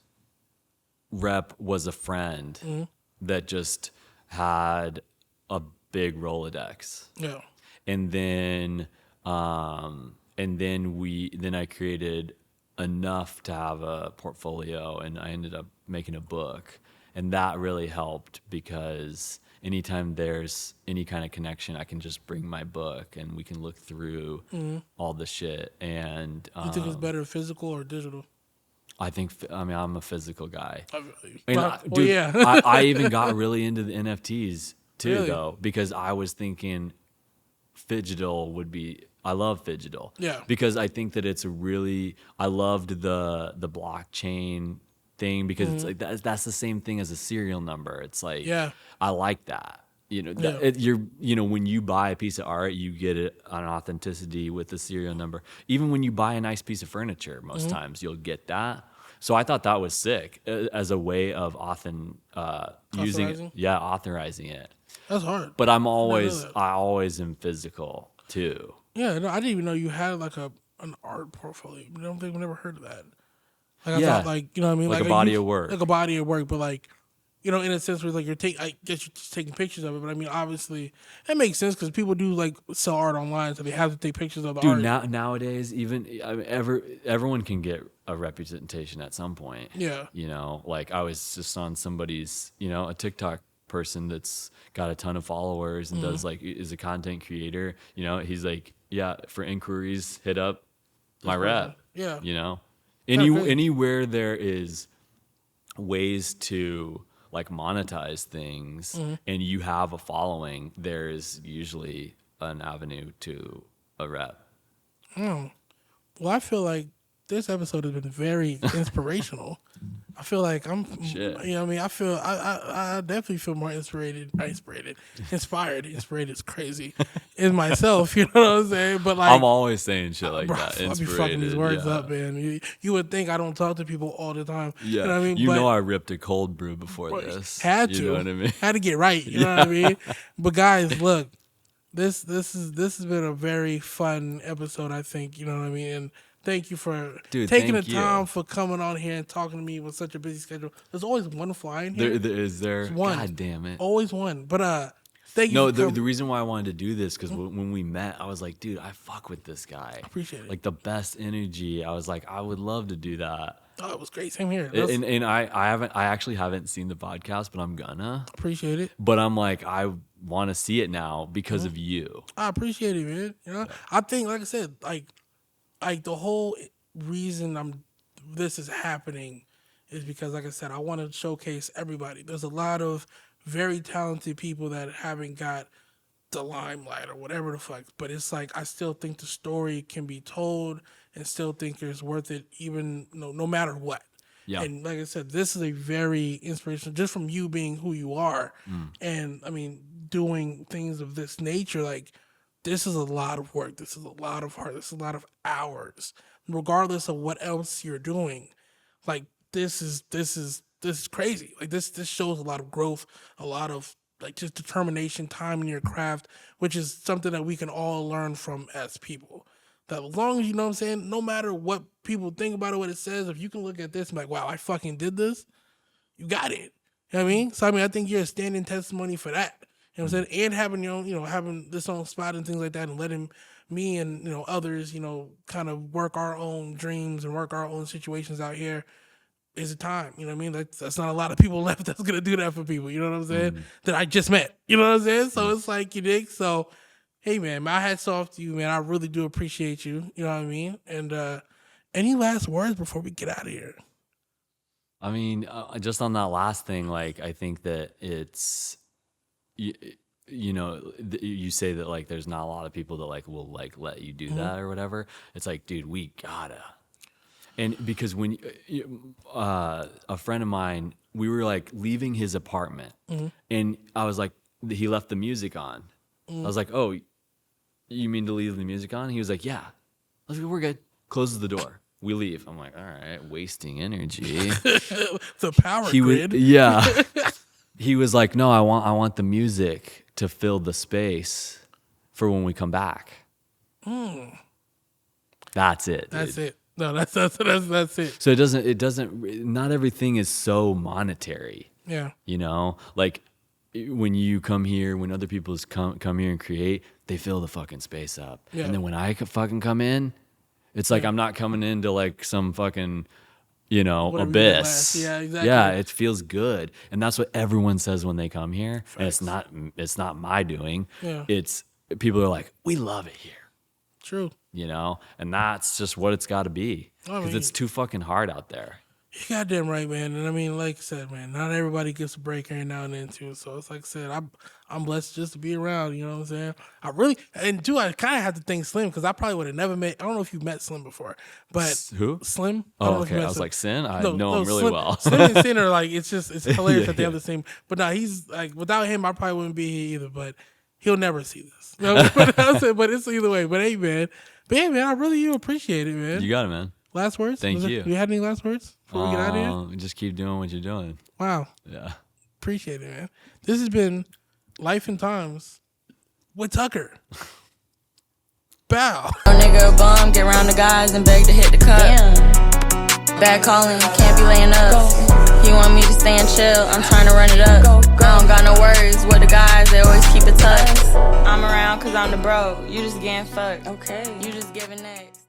rep was a friend that just had a big Rolodex. Yeah. And then I created enough to have a portfolio, and I ended up making a book. And that really helped because anytime there's any kind of connection, I can just bring my book and we can look through all the shit. And you think it's better physical or digital? I'm a physical guy. Yeah. I even got really into the NFTs too, though, because I was thinking phygital would be. I love phygital. Yeah. Because I think that I loved the blockchain thing because it's like that's the same thing as a serial number. It's like I like that. When you buy a piece of art, you get an authenticity with the serial number. Even when you buy a nice piece of furniture, most times you'll get that. So I thought that was sick as a way of authorizing it. That's hard. But I always am physical too. Yeah, no, I didn't even know you had like an art portfolio. I don't think I've never heard of that. Like I thought, like, what I mean, like a body of work, like a body of work, but like, in a sense where like I guess you're just taking pictures of it. But I mean, obviously, that makes sense because people do like sell art online, so they have to take pictures of the art. Dude, nowadays, everyone can get a representation at some point. Yeah, like I was just on somebody's, a TikTok person that's got a ton of followers and does like is a content creator. He's like, for inquiries, hit up my rep. Yeah, anywhere there is ways to like monetize things and you have a following, there's usually an avenue to a rep. Well, I feel like this episode has been very inspirational. I feel like I'm, I definitely feel more inspired. Inspired is crazy in myself, you know what I'm saying? But like, I'm always saying shit like that. I'll be fucking these words up, man. You would think I don't talk to people all the time. Yeah. You know what I mean? I ripped a cold brew before this. Had to. You know what I mean? Had to get right. You know what I mean? But guys, look, this has been a very fun episode, I think, you know what I mean? And thank you for taking the time for coming on here and talking to me with such a busy schedule. There's always one fly in here. Is there? One. God damn it. Always one. But thank you. No, the reason why I wanted to do this because when we met, I was like, dude, I fuck with this guy. I appreciate it. Like the best energy. I was like, I would love to do that. Oh, it was great. Same here. And I actually haven't seen the podcast, but I'm gonna. Appreciate it. But I'm like, I want to see it now because of you. I appreciate it, man. I think, like I said, like the whole reason this is happening is because, like I said, I want to showcase everybody. There's a lot of very talented people that haven't got the limelight or whatever the fuck, but it's like I still think the story can be told and still think it's worth it, even no matter what. Yeah. And like I said, this is a very inspirational, just from you being who you are, and I mean doing things of this nature. Like, this is a lot of work. This is a lot of heart. This is a lot of hours, regardless of what else you're doing. Like, this is crazy. Like, this shows a lot of growth, a lot of like just determination, time in your craft, which is something that we can all learn from as people. That as long as, you know what I'm saying, no matter what people think about it, what it says, if you can look at this and be like, wow, I fucking did this, you got it. You know what I mean? So I mean, I think you're a standing testimony for that. You know what I'm saying? And having your own, having this own spot and things like that, and letting me and, others, kind of work our own dreams and work our own situations out here is a time. You know what I mean? That's not a lot of people left that's gonna do that for people. You know what I'm saying? That I just met. You know what I'm saying? So it's like, you dig? So, hey man, my hat's off to you, man. I really do appreciate you. You know what I mean? And Any last words before we get out of here? I mean, just on that last thing, like, I think that it's, you know, you say that like there's not a lot of people that like will like let you do that or whatever. It's like, dude, we gotta. And because when a friend of mine, we were like leaving his apartment, and I was like, he left the music on. I was like, oh, you mean to leave the music on? He was like, yeah. I was like, we're good. Closes the door. We leave. I'm like, all right, wasting energy. The power grid. Yeah. He was like, no, I want the music to fill the space for when we come back. That's it. That's dude. it. No, that's it. So it doesn't. Not everything is so monetary. Yeah. You know, like when you come here, when other people come here and create, they fill the fucking space up. Yeah. And then when I fucking come in, it's like I'm not coming into like some fucking, you know, Whatever abyss. Yeah, exactly. Yeah, it feels good, and that's what everyone says when they come here. Facts. And it's not my doing. Yeah. It's people are like, we love it here. True. You know, and that's just what it's got to be, because it's too fucking hard out there. You're goddamn right, man. And I mean, like I said, man, not everybody gets a break every now and then too. So it's like I said, I'm blessed just to be around. You know what I'm saying? I kind of have to thank Slim, because I probably would have never met. I don't know if you've met Slim before, but who? Slim. Oh, okay. I was like, Sin. I know him really Slim, well. Slim and Sin are like, it's hilarious that they have the same. But no, he's like, without him, I probably wouldn't be here either. But he'll never see this. You know? But it's either way. But hey, man. But yeah, man, I really appreciate it, man. You got it, man. Last words? Thank you. You had any last words before we get out of here? Just keep doing what you're doing. Wow. Yeah. Appreciate it, man. This has been Life and Times with Tucker. Bow. Nigga bum, get around the guys and beg to hit the cup. Bad calling, can't be laying up. He want me to stay and chill, I'm trying to run it up. I don't got no worries with the guys, they always keep it tough. I'm around cause I'm the bro, you just getting fucked. Okay. You just giving next.